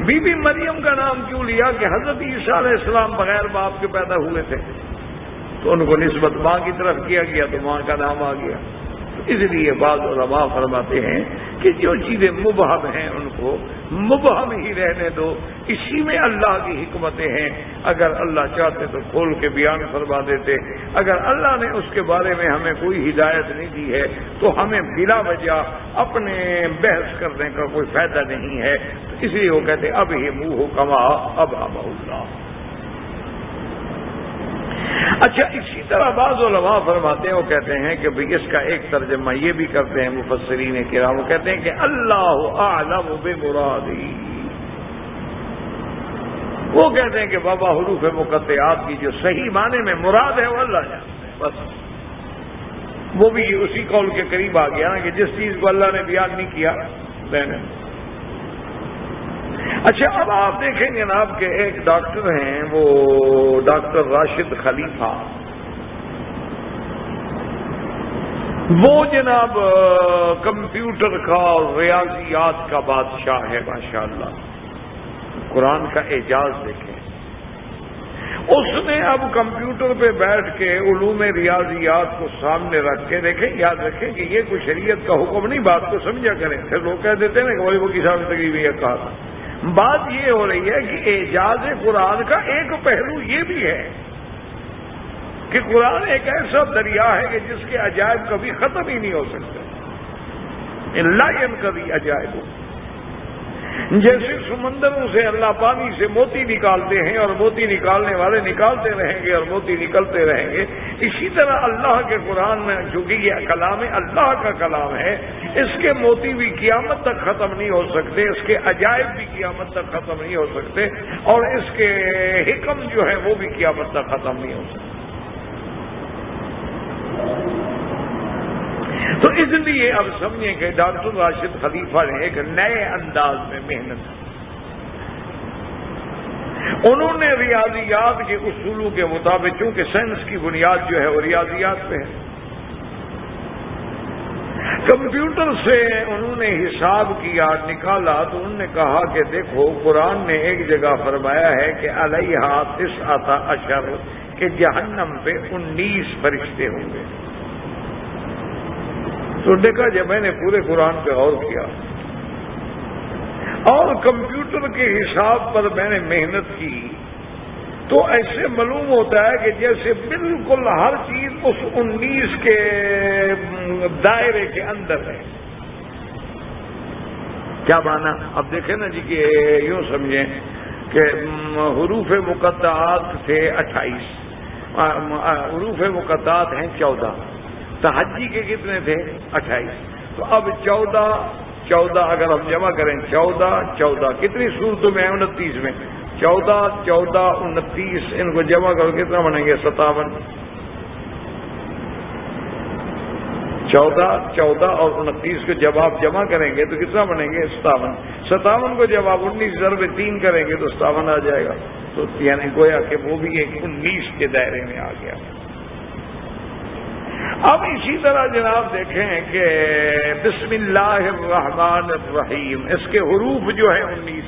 بی بی مریم کا نام کیوں لیا؟ کہ حضرت عیسیٰ علیہ السلام بغیر باپ کے پیدا ہوئے تھے، تو ان کو نسبت ماں کی طرف کیا گیا تو ماں کا نام آ گیا۔ اس لیے بعض علماء فرماتے ہیں کہ جو چیزیں مبہم ہیں ان کو مبہم ہی رہنے دو، اسی میں اللہ کی حکمتیں ہیں، اگر اللہ چاہتے تو کھول کے بیان فرما دیتے، اگر اللہ نے اس کے بارے میں ہمیں کوئی ہدایت نہیں دی ہے تو ہمیں بلا وجہ اپنے بحث کرنے کا کوئی فائدہ نہیں ہے، تو اس لیے وہ کہتے ہیں اب ہی منہ کما ابہمہ اللہ۔ اچھا، اسی طرح بعض علماء فرماتے ہیں، وہ کہتے ہیں کہ بھئی اس کا ایک ترجمہ یہ بھی کرتے ہیں مفسرین کرام، وہ کہتے ہیں کہ اللہ اعلم بمرادی، وہ کہتے ہیں کہ بابا حروف مقطعات کی جو صحیح معنی میں مراد ہے وہ اللہ جانتے ہیں بس۔ وہ بھی اسی قول کے قریب آ گیا نا کہ جس چیز کو اللہ نے بیان نہیں کیا میں نے۔ اچھا، اب آپ دیکھیں جناب کہ ایک ڈاکٹر ہیں، وہ ڈاکٹر راشد خلیفہ، وہ جناب کمپیوٹر کا اور ریاضیات کا بادشاہ ہے ماشاءاللہ، قرآن کا اعجاز دیکھیں۔ اس نے اب کمپیوٹر پہ بیٹھ کے علوم ریاضیات کو سامنے رکھ کے دیکھیں، یاد رکھیں کہ یہ کوئی شریعت کا حکم نہیں، بات کو سمجھا کریں، پھر لوگ کہہ دیتے ہیں کہ وہی وہ کسان تقریب یہ کہا تھا۔ بات یہ ہو رہی ہے کہ اعجاز قرآن کا ایک پہلو یہ بھی ہے کہ قرآن ایک ایسا دریا ہے کہ جس کے عجائب کبھی ختم ہی نہیں ہو سکتے، لا ينقضي عجائب۔ جیسے سمندروں سے اللہ پانی سے موتی نکالتے ہیں اور موتی نکالنے والے نکالتے رہیں گے اور موتی نکلتے رہیں گے، اسی طرح اللہ کے قرآن میں چونکہ یہ کلام اللہ کا کلام ہے، اس کے موتی بھی قیامت تک ختم نہیں ہو سکتے، اس کے عجائب بھی قیامت تک ختم نہیں ہو سکتے، اور اس کے حکم جو ہے وہ بھی قیامت تک ختم نہیں ہو سکتے۔ تو اس لیے اب سمجھیں کہ ڈاکٹر راشد خلیفہ نے ایک نئے انداز میں محنت کی، انہوں نے ریاضیات کے اصولوں کے مطابق، چونکہ سائنس کی بنیاد جو ہے وہ ریاضیات پہ ہے، کمپیوٹر سے انہوں نے حساب کیا، نکالا، تو انہوں نے کہا کہ دیکھو قرآن نے ایک جگہ فرمایا ہے کہ علیہا 19 کہ جہنم پہ 19 فرشتے ہوں گے۔ تو دیکھا جب میں نے پورے قرآن پہ غور کیا اور کمپیوٹر کے حساب پر میں نے محنت کی، تو ایسے معلوم ہوتا ہے کہ جیسے بالکل ہر چیز اس 19 کے دائرے کے اندر ہے۔ کیا مانا؟ اب دیکھیں نا جی کہ یوں سمجھیں کہ حروف مقطعات تھے 28، حروف مقطعات ہیں 14، تحجی کے کتنے تھے؟ 28. تو اب 14 اگر ہم جمع کریں 14 کتنی صورتوں میں 29 میں 14 29 ان کو جمع کرو کتنا بنیں گے؟ 57. 14 اور 29 کو جب آپ جمع کریں گے تو کتنا بنیں گے؟ 57. 57 کو جب آپ 19 ضرب 3 کریں گے تو 57 آ جائے گا. تو یعنی گویا کہ وہ بھی ایک 19 کے دائرے میں آ گیا. اب اسی طرح جناب دیکھیں کہ بسم اللہ الرحمن الرحیم اس کے حروف جو ہیں 19.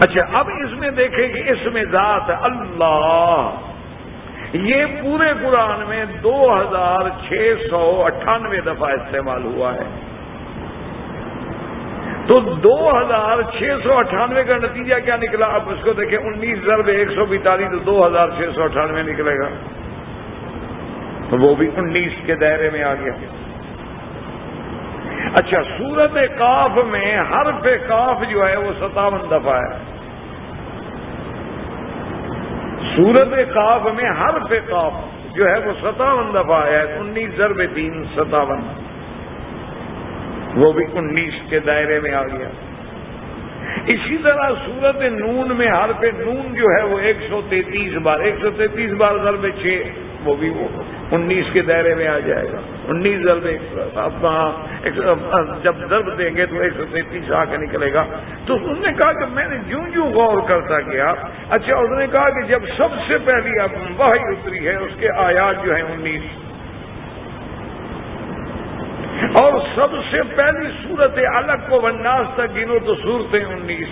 اچھا اب اس میں دیکھیں کہ اس میں ذات اللہ یہ پورے قرآن میں 2698 دفعہ استعمال ہوا ہے. تو 2698 کا نتیجہ کیا نکلا؟ اب اس کو دیکھیں 19 ضرب 142 تو 2698 نکلے گا. تو وہ بھی 19 کے دائرے میں آ گیا. اچھا سورت قاف میں حرف قاف جو ہے وہ 57 دفعہ ہے. سورت قاف میں حرف قاف جو ہے وہ 57 دفعہ ہے. 19 ضرب 3 57 وہ بھی 19 کے دائرے میں آ گیا. اسی طرح سورت نون میں حرف نون جو ہے وہ 133 بار 133 بار ضرب 6 وہ بھی 19 کے دائرے میں آ جائے گا. 19 ضرب جب ضرب دیں گے تو 133 آ کے نکلے گا. تو انہوں نے کہا کہ میں نے جوں غور کرتا گیا. اچھا انہوں نے کہا کہ جب سب سے پہلی وحی اتری ہے اس کے آیات جو ہیں 19 اور سب سے پہلی صورت الگ کو والناس تک گنو تو صورتیں 19.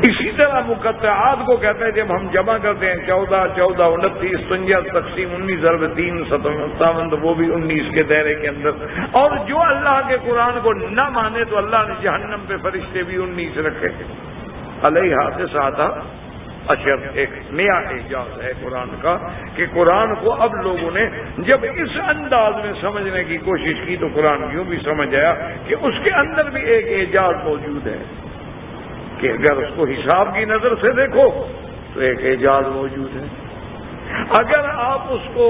اسی طرح مقطعات کو کہتے ہیں جب ہم جمع کرتے ہیں 14 29 59 تقسیم 19 ضرب 3 57 تو وہ بھی 19 کے دائرے کے اندر. اور جو اللہ کے قرآن کو نہ مانے تو اللہ نے جہنم پہ فرشتے بھی 19 رکھے. علیہ تسعۃ عشر ایک نیا اعجاز ہے قرآن کا کہ قرآن کو اب لوگوں نے جب اس انداز میں سمجھنے کی کوشش کی تو قرآن یوں بھی سمجھ آیا کہ اس کے اندر بھی ایک اعجاز موجود ہے کہ اگر اس کو حساب کی نظر سے دیکھو تو ایک اعجاز موجود ہے. اگر آپ اس کو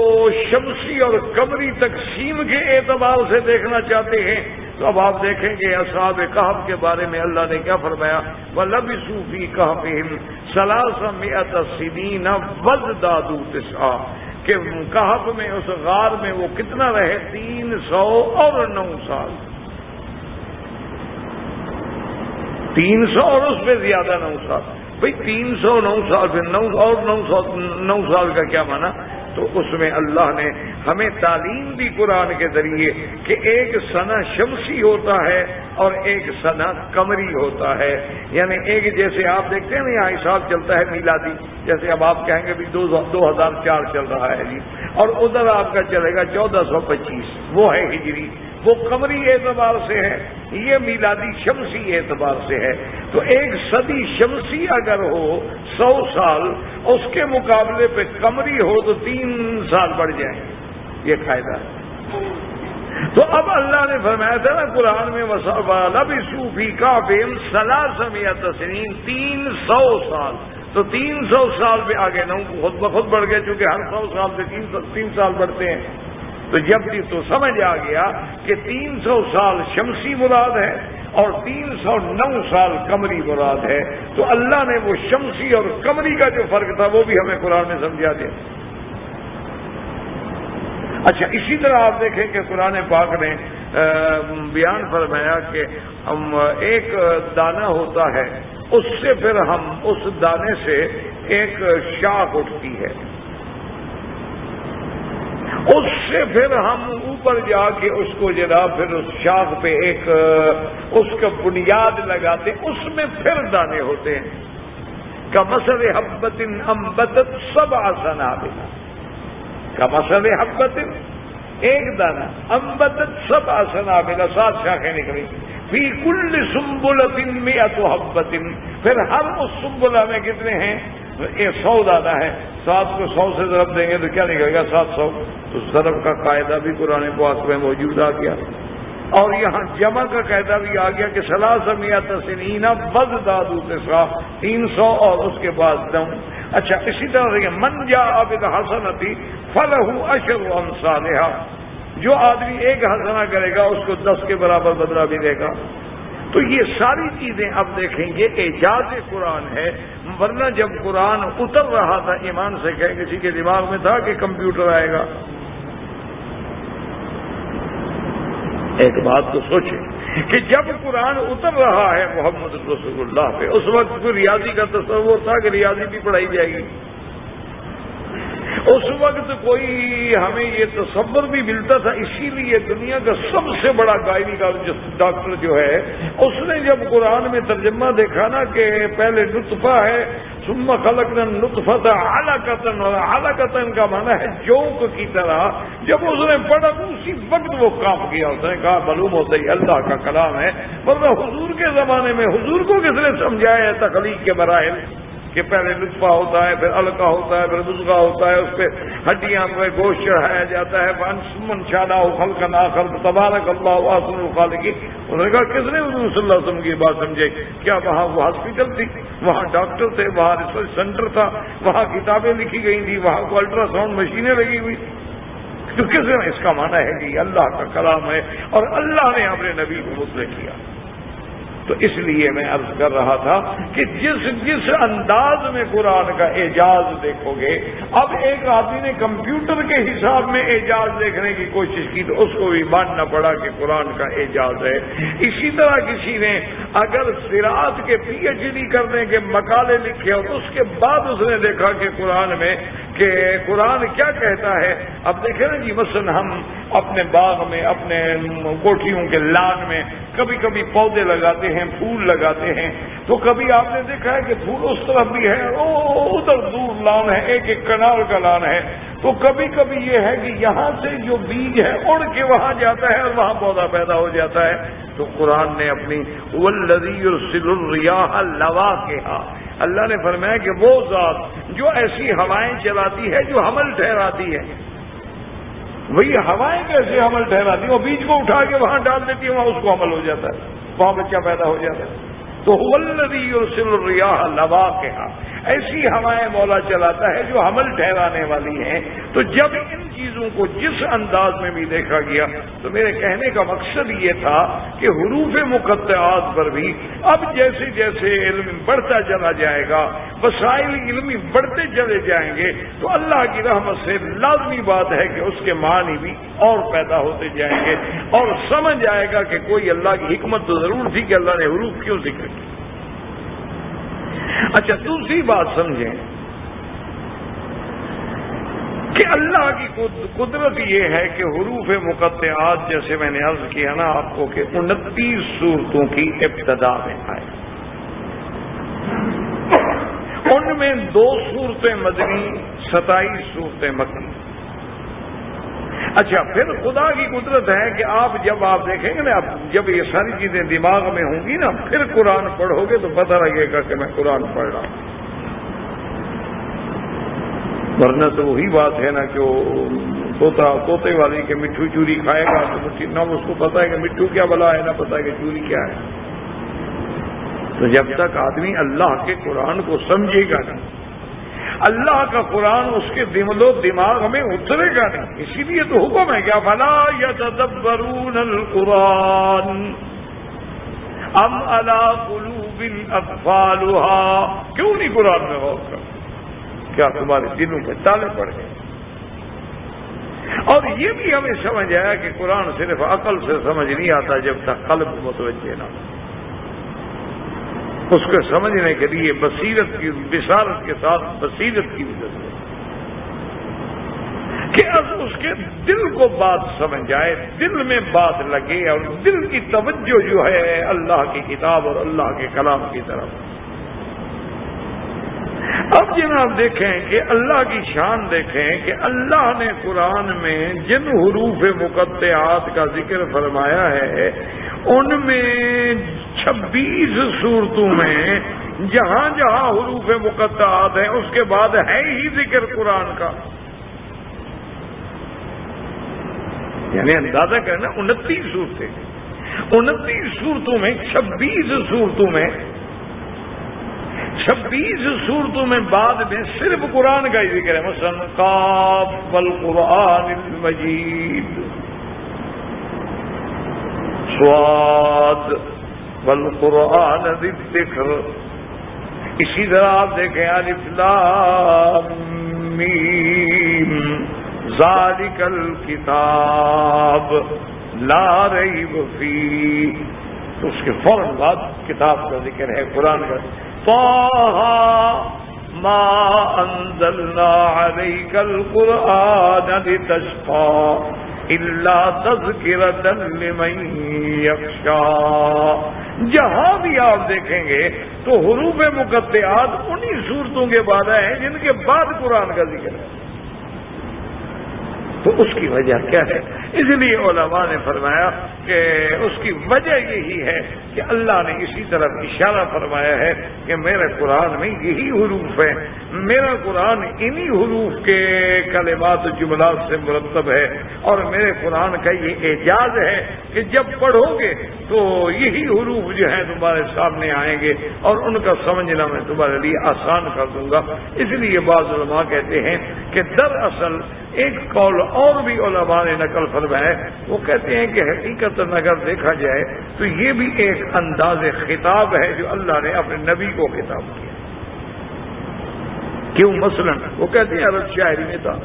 شمسی اور قمری تقسیم کے اعتبار سے دیکھنا چاہتے ہیں تو اب آپ دیکھیں گے اصحاب کہف کے بارے میں اللہ نے کیا فرمایا؟ وَلَبِثُوا فِي كَهْفِهِمْ 300 سنين وازدادوا تسعا کہ کہف میں اس غار میں وہ کتنا رہے؟ 309 سال. 300 اور اس پہ زیادہ 9 سال. بھئی 309 سال پھر 9 اور 9 سال کا کیا مانا؟ تو اس میں اللہ نے ہمیں تعلیم دی قرآن کے ذریعے کہ ایک سنہ شمسی ہوتا ہے اور ایک سنہ قمری ہوتا ہے. یعنی ایک جیسے آپ دیکھتے ہیں نا یہاں حساب چلتا ہے میلادی، جیسے اب آپ کہیں گے بھی 2004 چل رہا ہے جی، اور ادھر آپ کا چلے گا 1425 وہ ہے ہجری، وہ قمری اعتبار سے ہے، یہ میلادی شمسی اعتبار سے ہے. تو ایک صدی شمسی اگر ہو 100 سال اس کے مقابلے پہ قمری ہو تو 3 سال بڑھ جائیں. یہ قاعدہ ہے. تو اب اللہ نے فرمایا تھا نا قرآن میں وَلَبِثُوا فِي كَهْفِهِمْ 300 سنين 300 سال. تو 300 سال پہ آگے نہ خود بخود بڑھ گئے چونکہ ہر 100 سال سے 3 سال بڑھتے ہیں. تو جب بھی تو سمجھ آ گیا کہ 300 سال شمسی مراد ہے اور 309 سال قمری مراد ہے. تو اللہ نے وہ شمسی اور قمری کا جو فرق تھا وہ بھی ہمیں قرآن میں سمجھا دیا. اچھا اسی طرح آپ دیکھیں کہ قرآن پاک نے بیان فرمایا کہ ایک دانہ ہوتا ہے، اس سے پھر ہم اس دانے سے ایک شاخ اٹھتی ہے، اس سے پھر ہم اوپر جا کے اس کو جناب پھر اس شاخ پہ ایک اس کا بنیاد لگاتے، اس میں پھر دانے ہوتے ہیں. کمثل حبۃ انبتت 7 سنابل، کمثل حبۃ ایک دانہ انبتت 7 سنابل 7 شاخیں نکلی. فی کل سنبلۃ 100 حبۃ، پھر ہر اس سنبلہ میں کتنے ہیں؟ 100 دانہ ہے. 7 کو 100 سے ضرب دیں گے تو کیا نکلے گا؟ 700. تو ضرب کا قاعدہ بھی قرآن پاک میں موجود آ گیا. اور یہاں جمع کا قاعدہ بھی آ گیا کہ 300 سنین وازدادوا 300 اور اس کے بعد 9۔ اچھا اسی طرح سے من جاء بالحسنۃ فلہ عشر امثالھا، جو آدمی ایک حسنہ کرے گا اس کو 10 کے برابر بدلہ ملے گا۔ تو یہ ساری چیزیں اب دیکھیں گے اعجاز قرآن ہے، ورنہ جب قرآن اتر رہا تھا ایمان سے کہ کسی کے دماغ میں تھا کہ کمپیوٹر آئے گا؟ ایک بات تو سوچیں کہ جب قرآن اتر رہا ہے محمد رسول اللہ پہ، اس وقت کوئی ریاضی کا تصور تھا کہ ریاضی بھی پڑھائی جائے گی؟ اس وقت کوئی ہمیں یہ تصور بھی ملتا تھا؟ اسی لیے دنیا کا سب سے بڑا گائنی کا ڈاکٹر جو ہے، اس نے جب قرآن میں ترجمہ دیکھا نا کہ پہلے نطفہ ہے، ثم خلقنا النطفۃ علقۃ، اور علقۃ کا معنی ہے جوک کی طرح، جب اس نے پڑھا تو اسی وقت وہ کام کیا، اس نے کہا معلوم ہوتا ہے اللہ کا کلام ہے، ورنہ حضور کے زمانے میں حضور کو کس نے سمجھایا ہے تخلیق کے مراحل کہ پہلے نطفہ ہوتا ہے، پھر علقہ ہوتا ہے، پھر مضغہ ہوتا ہے، اس پہ ہڈیاں پہ گوشت چڑھایا جاتا ہے، ثم شاء خلقا آخر تبارک اللہ احسن الخالقین۔ انہوں نے کہا کس نے حضور صلی اللہ علیہ وسلم کی بات سمجھے؟ کیا وہاں وہ ہاسپٹل تھی، وہاں ڈاکٹر تھے، وہاں ریسرچ سینٹر تھا، وہاں کتابیں لکھی گئی تھی، وہاں کو الٹرا ساؤنڈ مشینیں لگی ہوئی؟ تو کس نے اس کا معنی ہے کہ یہ اللہ کا کلام ہے اور اللہ نے اپنے نبی کو مطلع کیا۔ تو اس لیے میں عرض کر رہا تھا کہ جس انداز میں قرآن کا اعجاز دیکھو گے، اب ایک آدمی نے کمپیوٹر کے حساب میں اعجاز دیکھنے کی کوشش کی تو اس کو بھی ماننا پڑا کہ قرآن کا اعجاز ہے۔ اسی طرح کسی نے اگر صراط کے PhD کرنے کے مقالے لکھے اور اس کے بعد اس نے دیکھا کہ قرآن میں کہ قرآن کیا کہتا ہے، اب دیکھیں نا جی، مثلا ہم اپنے باغ میں، اپنے کوٹھیوں کے لان میں کبھی کبھی پودے لگاتے ہیں، پھول لگاتے ہیں، تو کبھی آپ نے دیکھا ہے کہ پھول اس طرف بھی ہے، ادھر دور لان ہے، ایک ایک کنال کا لان ہے، تو کبھی کبھی یہ ہے کہ یہاں سے جو بیج ہے اڑ کے وہاں جاتا ہے اور وہاں پودا پیدا ہو جاتا ہے۔ تو قرآن نے اپنی والذی یرسل الریاح لواقحا، اللہ نے فرمایا کہ وہ ذات جو ایسی ہوائیں چلاتی ہے جو حمل ٹھہراتی ہے، وہی ہوائیں کیسے حمل ٹھہراتی ہیں، وہ بیج کو اٹھا کے وہاں ڈال دیتی ہے، وہاں اس کو حمل ہو جاتا ہے، وہاں بچہ پیدا ہو جاتا ہے۔ تو والذی یرسل الریاح لواقحا، ایسی ہوائیں مولا چلاتا ہے جو حمل ٹھہرانے والی ہیں۔ تو جب ان چیزوں کو جس انداز میں بھی دیکھا گیا تو میرے کہنے کا مقصد یہ تھا کہ حروف مقطعات پر بھی اب جیسے جیسے علم بڑھتا چلا جائے گا، وسائل علمی بڑھتے چلے جائیں گے، تو اللہ کی رحمت سے لازمی بات ہے کہ اس کے معنی بھی اور پیدا ہوتے جائیں گے اور سمجھ آئے گا کہ کوئی اللہ کی حکمت تو ضرور تھی کہ اللہ نے حروف کیوں ذکر کی۔ اچھا، دوسری بات سمجھیں کہ اللہ کی قدرت یہ ہے کہ حروف مقطعات جیسے میں نے عرض کیا نا آپ کو کہ 29 صورتوں کی ابتدا میں آئے، ان میں 2 صورتیں مدنی، 27 صورتیں مکی۔ اچھا، پھر خدا کی قدرت ہے کہ جب آپ دیکھیں گے نا، جب یہ ساری چیزیں دماغ میں ہوں گی نا، پھر قرآن پڑھو گے تو پتہ لگے گا کہ میں قرآن پڑھ رہا ہوں۔ ورنہ تو وہی بات ہے نا کہ طوطے والی کہ مٹھو چوری کھائے گا تو نہ اس کو پتا ہے کہ مٹھو کیا بلا ہے، نہ پتا ہے کہ چوری کیا ہے۔ تو جب تک آدمی اللہ کے قرآن کو سمجھے گا نا، اللہ کا قرآن اس کے دل و دماغ میں اترے گا نہیں۔ اسی لیے تو حکم ہے کیا فلا یتدبرون القرآن ام علی قلوب اقفالها، کیوں نہیں قرآن میں غور کرتے؟ کیا تمہارے دلوں پہ تالے پڑ گئے؟ اور یہ بھی ہمیں سمجھ آیا کہ قرآن صرف عقل سے سمجھ نہیں آتا جب تک قلب متوجہ نہ ہو۔ اس کو سمجھنے کے لیے بصیرت کی، بصارت کے ساتھ بصیرت کی بھی ضرورت ہے کہ اب اس کے دل کو بات سمجھ آئے، دل میں بات لگے اور دل کی توجہ جو ہے اللہ کی کتاب اور اللہ کے کلام کی طرف۔ اب جناب دیکھیں کہ اللہ کی شان دیکھیں کہ اللہ نے قرآن میں جن حروف مقطعات کا ذکر فرمایا ہے ان میں 26 صورتوں میں جہاں جہاں حروف مقطعات ہیں اس کے بعد ہے ہی ذکر قرآن کا، یعنی اندازہ کرنا 29 صورتیں۔ 29 صورتوں میں 26 صورتوں میں بعد میں صرف قرآن کا ہی ذکر ہے. مثلا قاف والقرآن المجید، صاد والقرآن ذی الذکر. اسی طرح آپ دیکھیں الف لام میم ذالک الکتاب لا ریب فیہ، تو اس کے فوراً بعد کتاب کا ذکر ہے، قرآن کا. طٰہ ما انزلنا علیک القرآن لتشقى الا تذکرۃ لمن یخشیٰ. جہاں بھی آپ دیکھیں گے تو حروف مقطعات انہی صورتوں کے بعد ہیں جن کے بعد قرآن کا ذکر ہے. تو اس کی وجہ کیا ہے؟ اس لیے علماء نے فرمایا کہ اس کی وجہ یہی ہے کہ اللہ نے اسی طرف اشارہ فرمایا ہے کہ میرے قرآن میں یہی حروف ہیں، میرا قرآن انہی حروف کے کلمات و جملات سے مرتب ہے، اور میرے قرآن کا یہ اعجاز ہے کہ جب پڑھو گے تو یہی حروف جو ہیں تمہارے سامنے آئیں گے اور ان کا سمجھنا میں تمہارے لیے آسان کر دوں گا. اس لیے بعض علماء کہتے ہیں کہ دراصل ایک قول اور بھی علماء نے نقل فرمایا ہے، وہ کہتے ہیں کہ حقیقت اگر دیکھا جائے تو یہ بھی ایک انداز خطاب ہے جو اللہ نے اپنے نبی کو خطاب کیا. کیوں؟ مثلا وہ کہتے ہیں عرب شاعری میں تھا،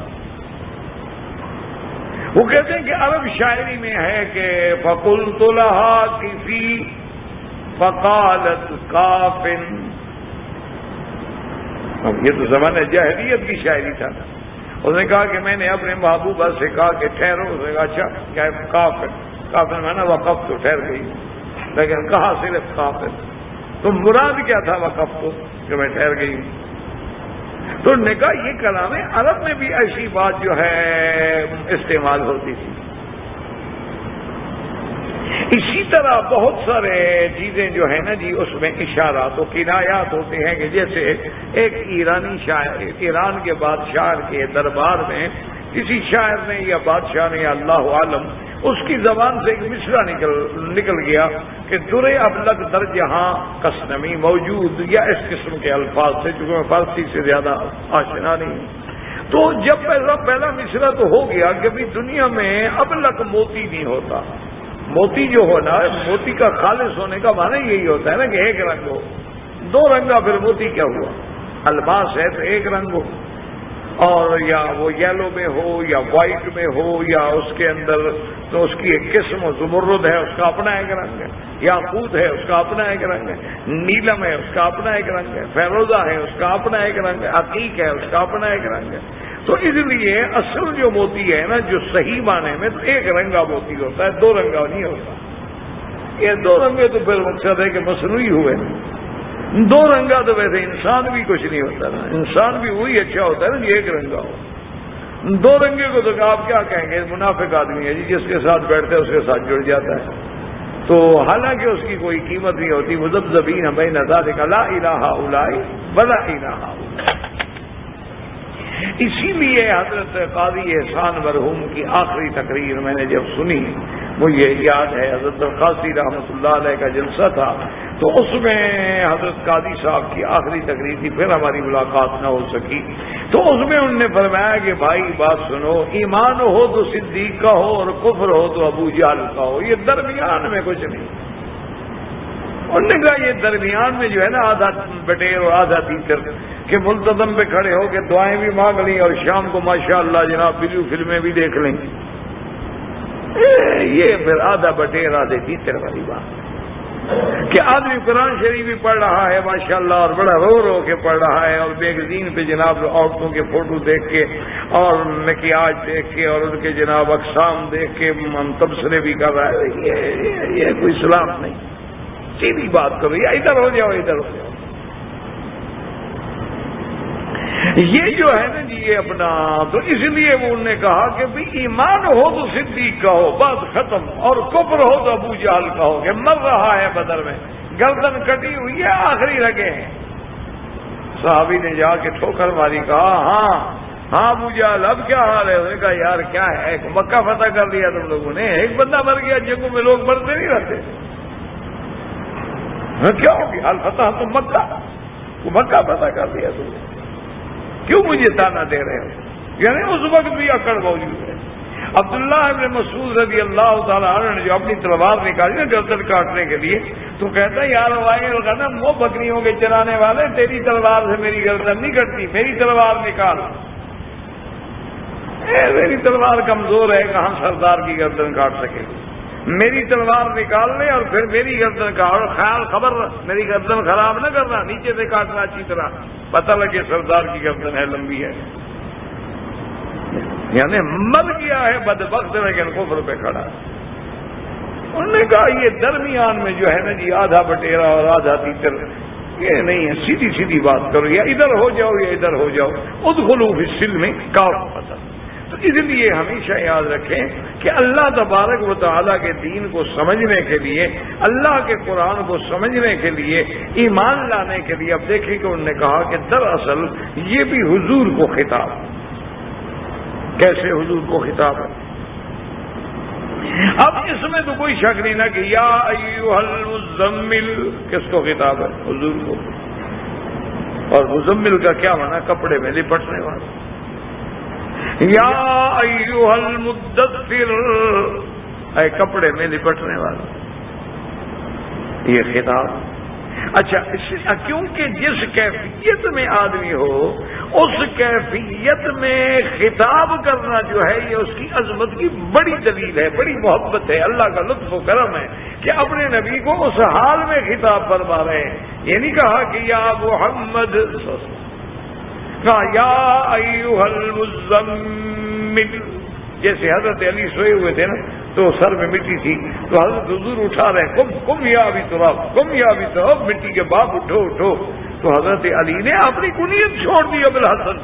وہ کہتے ہیں کہ عرب شاعری میں ہے کہ فَقُلْتُ لَهَا كِفِي فَقَالَتْ كَافٍ. اب یہ تو زمانہ جاہلیت کی شاعری تھا. اس نے کہا کہ میں نے اپنے محبوبہ سے کہا کہ ٹھہرو. اس نے کہا اچھا کیا ہے؟ کافر. کافر میں نا وقف تو ٹھہر گئی، لیکن کہا صرف کافر. تو مراد کیا تھا وقف تو کہ میں ٹھہر گئی ہوں؟ تو نے کہا یہ کلام عرب میں بھی ایسی بات جو ہے استعمال ہوتی تھی. اسی طرح بہت سارے چیزیں جو ہیں نا جی اس میں اشارات و کنایات ہوتے ہیں کہ جیسے ایک ایرانی شاعر، ایران کے بادشاہ کے دربار میں کسی شاعر نے یا بادشاہ نے یا اللہ عالم اس کی زبان سے ایک مصرع نکل گیا کہ درے ابلغ در جہاں کسنمی موجود، یا اس قسم کے الفاظ سے، چونکہ میں فارسی سے زیادہ آشنا نہیں ہوں. تو جب پہلا مصرع تو ہو گیا کہ بھی دنیا میں ابلغ موتی نہیں ہوتا. موتی جو ہونا ہے، موتی کا خالص ہونے کا معنی یہی ہوتا ہے نا کہ ایک رنگ ہو. دو رنگا پھر موتی کیا ہوا؟ الماس ہے تو ایک رنگ ہو، اور یا وہ یلو میں ہو یا وائٹ میں ہو، یا اس کے اندر تو اس کی ایک قسم ہو. زمرد ہے اس کا اپنا ایک رنگ ہے، یاقوت ہے اس کا اپنا ایک رنگ ہے، نیلم ہے اس کا اپنا ایک رنگ ہے، فیروزہ ہے اس کا اپنا ایک رنگ ہے، عقیق ہے اس کا اپنا ایک رنگ ہے. تو اس لیے اصل جو موتی ہے نا جو صحیح معنی میں تو ایک رنگا موتی ہوتا ہے، دو رنگا نہیں ہوتا. یہ دو رنگے تو پھر مقصد ہے کہ مصنوعی ہوئے. دو رنگا تو ویسے انسان بھی کچھ نہیں ہوتا نا، انسان بھی وہی اچھا ہوتا ہے نا جی ایک رنگا ہو. دو رنگے کو تو آپ کیا کہیں گے؟ منافق آدمی ہے جی، جس کے ساتھ بیٹھتا ہے اس کے ساتھ جڑ جاتا ہے. تو حالانکہ اس کی کوئی قیمت نہیں ہوتی. مذبذبین بین ذالک لا الہ الا ولا الہ الا. اسی لیے حضرت قاضی احسان مرحوم کی آخری تقریر میں نے جب سنی، مجھے یاد ہے حضرت درخواسی رحمۃ اللہ علیہ کا جلسہ تھا، تو اس میں حضرت قاضی صاحب کی آخری تقریر تھی، پھر ہماری ملاقات نہ ہو سکی. تو اس میں انہوں نے فرمایا کہ بھائی بات سنو، ایمان ہو تو صدیق کا ہو اور کفر ہو تو ابو جہل کا ہو، یہ درمیان میں کچھ نہیں. انہوں نے کہا یہ درمیان میں جو ہے نا آدھا بٹیر اور آدھا تیتر کہ ملتزم پہ کھڑے ہو کے دعائیں بھی مانگ لیں اور شام کو ماشاءاللہ جناب بلیو فلمیں بھی دیکھ لیں، یہ پھر آدھا بٹیر آدھے تیتر والی بات. کہ آدمی قرآن شریف بھی پڑھ رہا ہے ماشاءاللہ اور بڑا رو رو کے پڑھ رہا ہے، اور میگزین پہ جناب عورتوں کے فوٹو دیکھ کے اور مکیاج دیکھ کے اور ان کے جناب اقسام دیکھ کے تبصرے بھی کر رہا ہے. یہ کوئی اسلام نہیں. سیدھی بات کرو، یا ادھر ہو جاؤ ادھر ہو جاؤ. یہ جو ہے نا جی یہ اپنا، تو اس لیے وہ انہوں نے کہا کہ بھی ایمان ہو تو صدیق کا ہو، بات ختم، اور کفر ہو تو ابو جہل کا ہو کہ مر رہا ہے بدر میں، گردن کٹی ہوئی ہے، آخری لگے ہیں. صحابی نے جا کے ٹھوکر ماری، کہا ہاں ہاں ابو جہل اب کیا حال ہے؟ انہوں نے کہا یار کیا ہے، مکہ فتح کر لیا تم لوگوں نے، ایک بندہ مر گیا، جنگوں میں لوگ مرتے نہیں رہتے، کیا ہو گیا؟ الفتح تم مکہ، مکہ فتح کر لیا تم نے، کیوں مجھے تانا دے رہے ہو؟ یعنی اس وقت بھی اکڑ موجود ہے۔ عبداللہ ابن مسعود رضی اللہ تعالیٰ عنہ نے جو اپنی تلوار نکالی نا گردن کاٹنے کے لیے، تو کہتا ہے یار الغنم، وہ بکریوں کے چرانے والے، تیری تلوار سے میری گردن نہیں کٹتی، میری تلوار نکال۔ میری تلوار کمزور ہے، کہاں سردار کی گردن کاٹ سکے، میری تلوار نکال لے اور پھر میری گردن کا، اور خیال خبر میری گردن خراب نہ کرنا، نیچے سے کاٹنا اچھی طرح، پتہ لگے سردار کی گردن ہے، لمبی ہے۔ یعنی مر گیا ہے بدبخت، لیکن کفر پہ کھڑا ہے۔ انہوں نے کہا یہ درمیان میں جو ہے نا جی، آدھا بٹیرا اور آدھا تیتر، یہ نہیں ہے، سیدھی سیدھی بات کرو، یا ادھر ہو جاؤ یا ادھر ہو جاؤ، ادخلوا فی السلم کافۃ۔ تو اس لیے ہمیشہ یاد رکھیں کہ اللہ تبارک و تعالیٰ کے دین کو سمجھنے کے لیے، اللہ کے قرآن کو سمجھنے کے لیے، ایمان لانے کے لیے، اب دیکھیں کہ انہوں نے کہا کہ دراصل یہ بھی حضور کو خطاب، کیسے حضور کو خطاب ہے؟ اب اس میں تو کوئی شک نہیں نا کہ یا ایھا المزمل کس کو خطاب ہے؟ حضور کو۔ اور مزمل کا کیا معنی؟ کپڑے میں لپٹنے والا۔ یا ایھا المدثر، اے کپڑے میں لپٹنے والا، یہ خطاب۔ اچھا، کیونکہ جس کیفیت میں آدمی ہو اس کیفیت میں خطاب کرنا جو ہے یہ اس کی عظمت کی بڑی دلیل ہے، بڑی محبت ہے، اللہ کا لطف و کرم ہے کہ اپنے نبی کو اس حال میں خطاب فرما رہے ہیں۔ یہ نہیں کہا کہ یا محمد، کہا یا ایھا المزمل۔ جیسے حضرت علی سوئے ہوئے تھے نا تو سر میں مٹی تھی، تو حضرت حضور اٹھا رہے ہیں، کم یا ابی تراب، کم یا ابی تراب، مٹی کے باپ اٹھو اٹھو۔ تو حضرت علی نے اپنی کنیت چھوڑ دی ابوالحسن،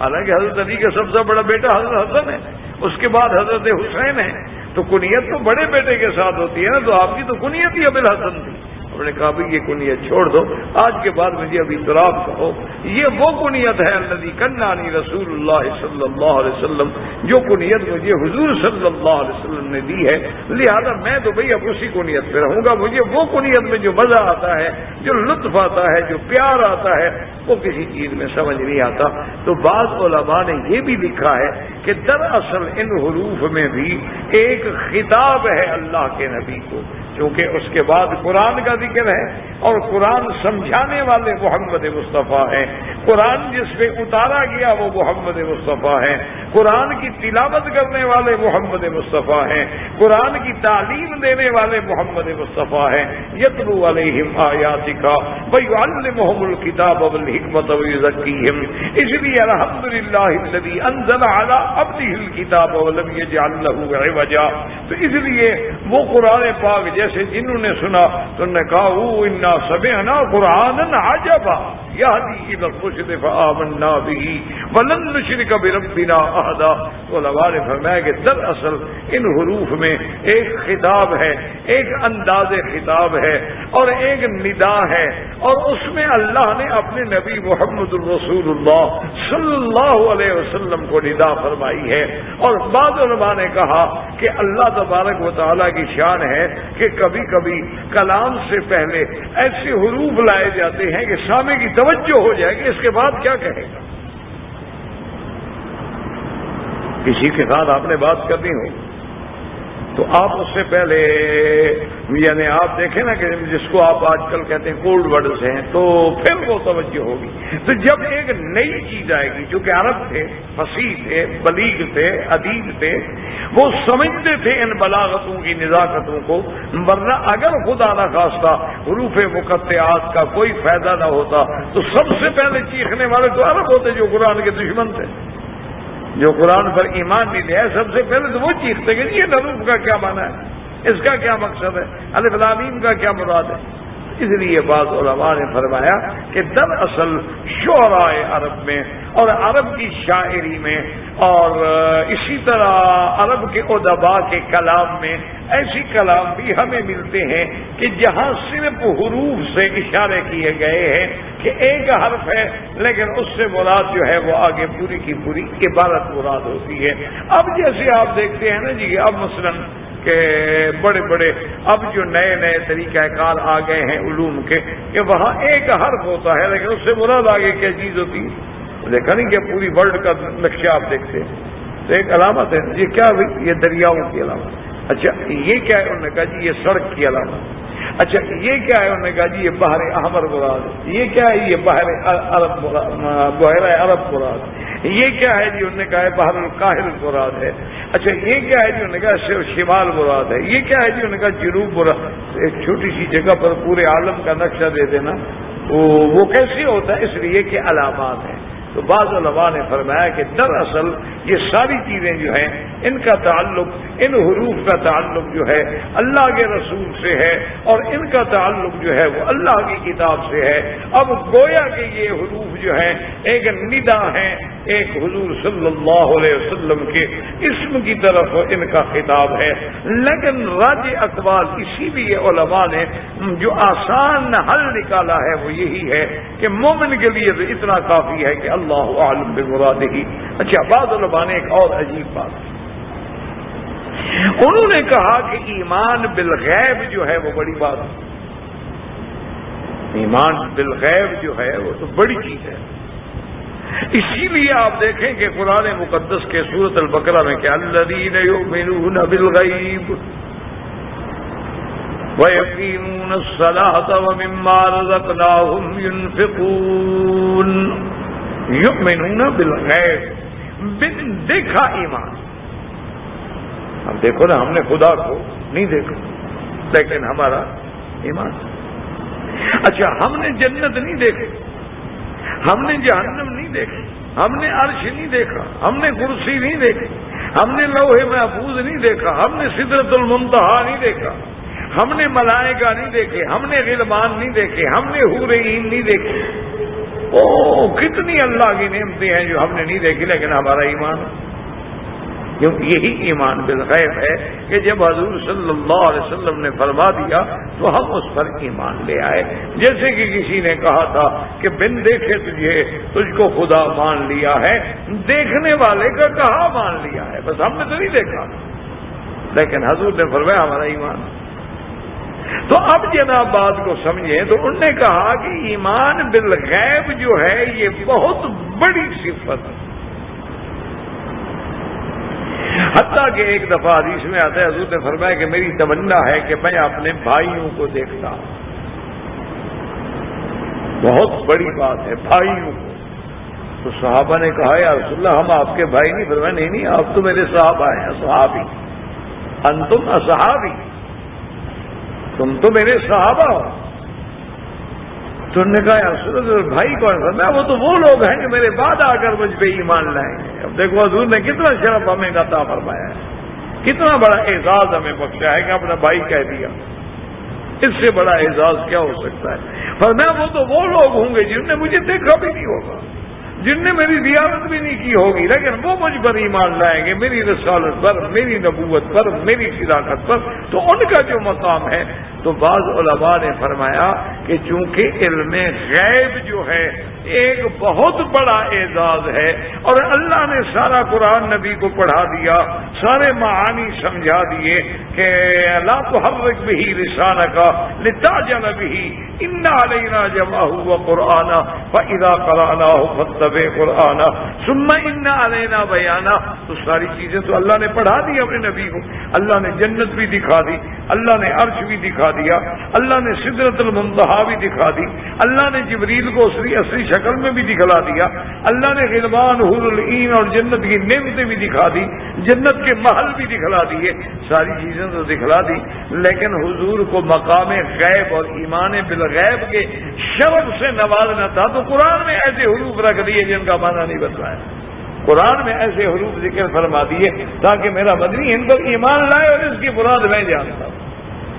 حالانکہ حضرت علی کا سب سے بڑا بیٹا حضرت حسن ہے، اس کے بعد حضرت حسین ہے، تو کنیت تو بڑے بیٹے کے ساتھ ہوتی ہے نا، تو آپ کی تو کنیت ہی ابوالحسن تھی۔ انہوں نے کہا بھائی یہ کنیت چھوڑ دو، آج کے بعد مجھے ابھی تراب کہو۔ یہ وہ کنیت ہے الذی کنانی رسول اللہ صلی اللہ علیہ وسلم، جو کنیت مجھے حضور صلی اللہ علیہ وسلم نے دی ہے، لہذا میں تو بھئی اب اسی کنیت پہ رہوں گا۔ مجھے وہ کنیت میں جو مزہ آتا ہے، جو لطف آتا ہے، جو پیار آتا ہے، وہ کسی چیز میں سمجھ نہیں آتا۔ تو بعض علماء نے یہ بھی لکھا ہے کہ دراصل ان حروف میں بھی ایک خطاب ہے اللہ کے نبی کو، کیونکہ اس کے بعد قرآن کا ذکر ہے، اور قرآن سمجھانے والے محمد مصطفیٰ ہیں، قرآن جس پہ اتارا گیا وہ محمد مصطفیٰ ہیں، قرآن کی تلاوت کرنے والے محمد مصطفیٰ ہیں، قرآن کی تعلیم دینے والے محمد مصطفیٰ ہیں۔ یتلو علیہم آیاتک ویعلمہم الکتاب والحکمۃ ویزکیہم۔ اس لیے الحمدللہ الذی انزل علی عبدہ الکتاب ولم یجعل لہ عوجا۔ تو اس لیے وہ قرآن پاک جیسے جنہوں نے سنا تو انہوں نے کہا انا سمعنا قرآنا عجبا یہدی الی الرشد فآمنا بہ ولن نشرک بربنا احدا۔ علماء نے فرمایا کہ دراصل ان حروف میں ایک خطاب ہے، ایک انداز خطاب ہے اور ایک ندا ہے، اور اس میں اللہ نے اپنے نبی محمد الرسول اللہ صلی اللہ علیہ وسلم کو ندا فرمائی ہے۔ اور بعض علماء نے کہا کہ اللہ تبارک و تعالیٰ کی شان ہے کہ کبھی کبھی کلام سے پہلے ایسے حروف لائے جاتے ہیں کہ سامع کی توجہ ہو جائے گی اس کے بعد کیا کہے گا۔ کسی کے ساتھ آپ نے بات کرنی ہو تو آپ اس سے پہلے یعنی آپ دیکھیں نا کہ جس کو آپ آج کل کہتے ہیں کولڈ ورڈز ہیں، تو پھر وہ توجہ ہوگی۔ تو جب ایک نئی چیز آئے گی، چونکہ عرب تھے، فصیح تھے، بلیغ تھے، ادیب تھے، وہ سمجھتے تھے ان بلاغتوں کی نزاکتوں کو، ورنہ اگر خدا نہ خواستہ حروف مقطعات کا کوئی فائدہ نہ ہوتا تو سب سے پہلے چیخنے والے تو عرب ہوتے جو قرآن کے دشمن تھے، جو قرآن پر ایمان نہیں لے آئے۔ سب سے پہلے تو وہ چیختے کہ یہ حروف کا کیا معنی ہے، اس کا کیا مقصد ہے، الف لام میم کا کیا مراد ہے۔ اس لیے بعض علماء نے فرمایا کہ دراصل شعراء عرب میں اور عرب کی شاعری میں اور اسی طرح عرب کے ادباء کے کلام میں ایسی کلام بھی ہمیں ملتے ہیں کہ جہاں صرف حروف سے اشارے کیے گئے ہیں کہ ایک حرف ہے لیکن اس سے مراد جو ہے وہ آگے پوری کی پوری عبارت مراد ہوتی ہے۔ اب جیسے آپ دیکھتے ہیں نا جی، اب مثلاً کہ بڑے بڑے اب جو نئے نئے طریقہ کار آ گئے ہیں علوم کے کہ وہاں ایک حرف ہوتا ہے لیکن اس سے مراد آگے کیا چیز ہوتی ہے۔ دیکھا نہیں کہ پوری ورلڈ کا نقشہ آپ دیکھتے ہیں تو ایک علامت ہے، یہ کیا ہوئی؟ یہ دریاؤں کی علامت۔ اچھا یہ کیا ہے؟ انہوں نے کہا جی یہ سڑک کی علامت۔ اچھا یہ کیا ہے؟ انہوں نے کہا جی یہ بحر احمر مراد ہے۔ یہ کیا ہے؟ یہ بحر عرب مراد ہے۔ یہ کیا ہے جی؟ انہوں نے کہا ہے بحر الکاہل مراد ہے۔ اچھا یہ کیا ہے جی؟ انہوں نے کہا شمال مراد ہے۔ یہ کیا ہے جی؟ انہوں نے کہا جنوب مراد۔ ایک چھوٹی سی جگہ پر پورے عالم کا نقشہ دے دینا وہ کیسے ہوتا ہے؟ اس لیے کہ علامات ہیں۔ تو بعض علماء نے فرمایا کہ دراصل یہ ساری چیزیں جو ہیں ان کا تعلق، ان حروف کا تعلق جو ہے اللہ کے رسول سے ہے اور ان کا تعلق جو ہے وہ اللہ کی کتاب سے ہے۔ اب گویا کہ یہ حروف جو ہیں ایک ندا ہیں، ایک حضور صلی اللہ علیہ وسلم کے اسم کی طرف ان کا خطاب ہے، لیکن راج اقوال اسی لیے علماء نے جو آسان حل نکالا ہے وہ یہی ہے کہ مومن کے لیے تو اتنا کافی ہے کہ اللہ اعلم بمرادہ۔ اچھا بعض علماء نے ایک اور عجیب بات، انہوں نے کہا کہ ایمان بالغیب جو ہے وہ بڑی بات ہے۔ ایمان بالغیب جو ہے وہ تو بڑی چیز ہے۔ اسی لیے آپ دیکھیں کہ قرآن مقدس کے سورۃ البقرہ میں کہ الذین یؤمنون بالغیب وَيَقِيمُونَ الصَّلَاةَ وَمِمَّا رَزَقْنَاهُمْ يُنْفِقُونَ۔ یؤمنون بالغیب، بن دیکھا ایمان۔ اب دیکھو نا، ہم نے خدا کو نہیں دیکھا لیکن ہمارا ایمان۔ اچھا ہم نے جنت نہیں دیکھی، ہم نے جہنم نہیں دیکھی، ہم نے عرش نہیں دیکھا، ہم نے کرسی نہیں دیکھی، ہم نے لوح محفوظ نہیں دیکھا، ہم نے سدرۃ المنتہا نہیں دیکھا، ہم نے ملائکہ نہیں دیکھے، ہم نے غلمان نہیں دیکھے، ہم نے حور عین نہیں دیکھے۔ کتنی اللہ کی نعمتیں ہیں جو ہم نے نہیں دیکھی لیکن ہمارا ایمان ہے۔ کیونکہ یہی ایمان بالغیب ہے کہ جب حضور صلی اللہ علیہ وسلم نے فرما دیا تو ہم اس پر ایمان لے آئے۔ جیسے کہ کسی نے کہا تھا کہ بن دیکھے تجھ کو خدا مان لیا ہے، دیکھنے والے کا کہاں مان لیا ہے، بس ہم نے تو نہیں دیکھا لیکن حضور نے فرمایا ہمارا ایمان۔ تو اب جناب بات کو سمجھیں تو انہوں نے کہا کہ ایمان بالغیب جو ہے یہ بہت بڑی صفت ہے، حتیٰ کہ ایک دفعہ حدیث میں آتا ہے حضور نے فرمایا کہ میری تمنا ہے کہ میں اپنے بھائیوں کو دیکھتا ہوں۔ بہت بڑی بات ہے بھائیوں کو۔ تو صحابہ نے کہا یا رسول اللہ ہم آپ کے بھائی نہیں؟ فرمایا نہیں آپ تو میرے صحابہ ہیں، اصحابی انتم اصحابی، تم تو میرے صحابہ ہو۔ تو انہوں نے کہا یا رسول اللہ بھائی کون؟ فرمایا وہ تو وہ لوگ ہیں جو میرے بعد آ کر مجھ پہ ایمان لائیں گے۔ اب دیکھو حضور نے کتنا شرف ہمیں عطا فرمایا ہے، کتنا بڑا اعزاز ہمیں بخشا ہے کہ اپنا بھائی کہہ دیا، اس سے بڑا اعزاز کیا ہو سکتا ہے؟ فرمایا وہ تو وہ لوگ ہوں گے جن نے مجھے دیکھا بھی نہیں ہوگا، جن نے میری زیارت بھی نہیں کی ہوگی، لیکن وہ مجھ پر ایمان لائیں گے، میری رسالت پر، میری نبوت پر، میری صداقت پر، تو ان کا جو مقام ہے۔ تو بعض علماء نے فرمایا کہ چونکہ علم غیب جو ہے ایک بہت بڑا اعزاز ہے اور اللہ نے سارا قرآن نبی کو پڑھا دیا، سارے معانی سمجھا دیے کہ لا تحرک بہ لسانک لتعجل بہ ان علینا جمعہ وقرآنہ فاذا قرأناہ فاتبع قرآنہ ثم ان علینا بیانہ۔ تو ساری چیزیں تو اللہ نے پڑھا دی اپنے نبی کو، اللہ نے جنت بھی دکھا دی، اللہ نے عرش بھی دکھا دیا، اللہ نے سدرۃ المنتہا بھی دکھا دی، اللہ نے جبریل کو اصلی شکل میں بھی دکھلا دیا، اللہ نے غلمان حور العین اور جنت کی نعمتیں بھی دکھا دی، جنت کے محل بھی دکھلا دیے، ساری چیزیں تو دکھلا دی، لیکن حضور کو مقام غیب اور ایمان بالغیب کے شرف سے نوازنا تھا۔ تو قرآن میں ایسے حروف رکھ دیے جن کا معنی نہیں بتایا، قرآن میں ایسے حروف ذکر فرما دیے تاکہ میرا مدنی ان پر ایمان لائے اور اس کی مراد میں جانتا ہوں۔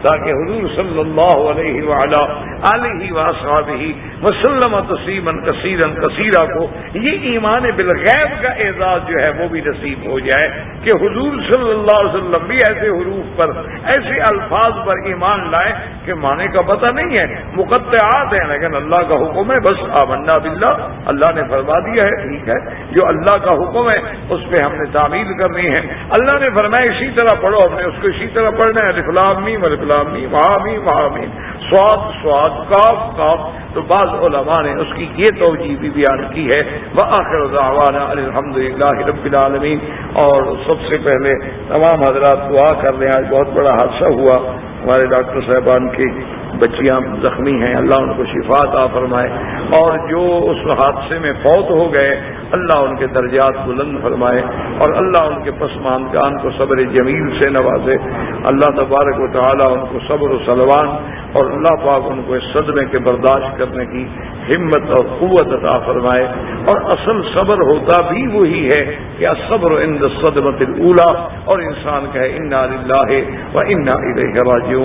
تاکہ حضور صلی اللہ علیہ وعلا آلہ واصحابہ وسلم تسلیما کثیرا کثیرا کو یہ ایمان بالغیب کا اعزاز جو ہے وہ بھی نصیب ہو جائے کہ حضور صلی اللہ علیہ وسلم بھی ایسے حروف پر ایسے الفاظ پر ایمان لائے کہ معنی کا پتہ نہیں ہے، مقطعات ہیں لیکن اللہ کا حکم ہے، بس آمنا باللہ، اللہ نے فرما دیا ہے، ٹھیک ہے، جو اللہ کا حکم ہے اس پہ ہم نے تعمیل کرنی ہے۔ اللہ نے فرمایا اسی طرح پڑھو، ہم نے اس کو اسی طرح پڑھنا ہے، الف لام میم الف لام میم ہا میم ہا میم صاد صاد کاف کاف۔ تو بعض علماء نے اس کی یہ توجیہ بھی بیان کی ہے۔ وآخر دعوانا الحمدللہ رب العالمین۔ اور سب سے پہلے تمام حضرات دعا کر لیں، آج بہت بڑا حادثہ ہوا، ہمارے ڈاکٹر صاحبان کی بچیاں زخمی ہیں، اللہ ان کو شفا عطا فرمائے، اور جو اس حادثے میں فوت ہو گئے اللہ ان کے درجات بلند فرمائے، اور اللہ ان کے پسماندگان کو صبر جمیل سے نوازے، اللہ تبارک و تعالی ان کو صبر و سلوان، اور اللہ پاک ان کو اس صدمے کے برداشت کرنے کی ہمت اور قوت عطا فرمائے۔ اور اصل صبر ہوتا بھی وہی ہے کہ الصبر عند الصدمۃ الاولی، اور انسان کہے انا للہ و انا الیہ راجعون۔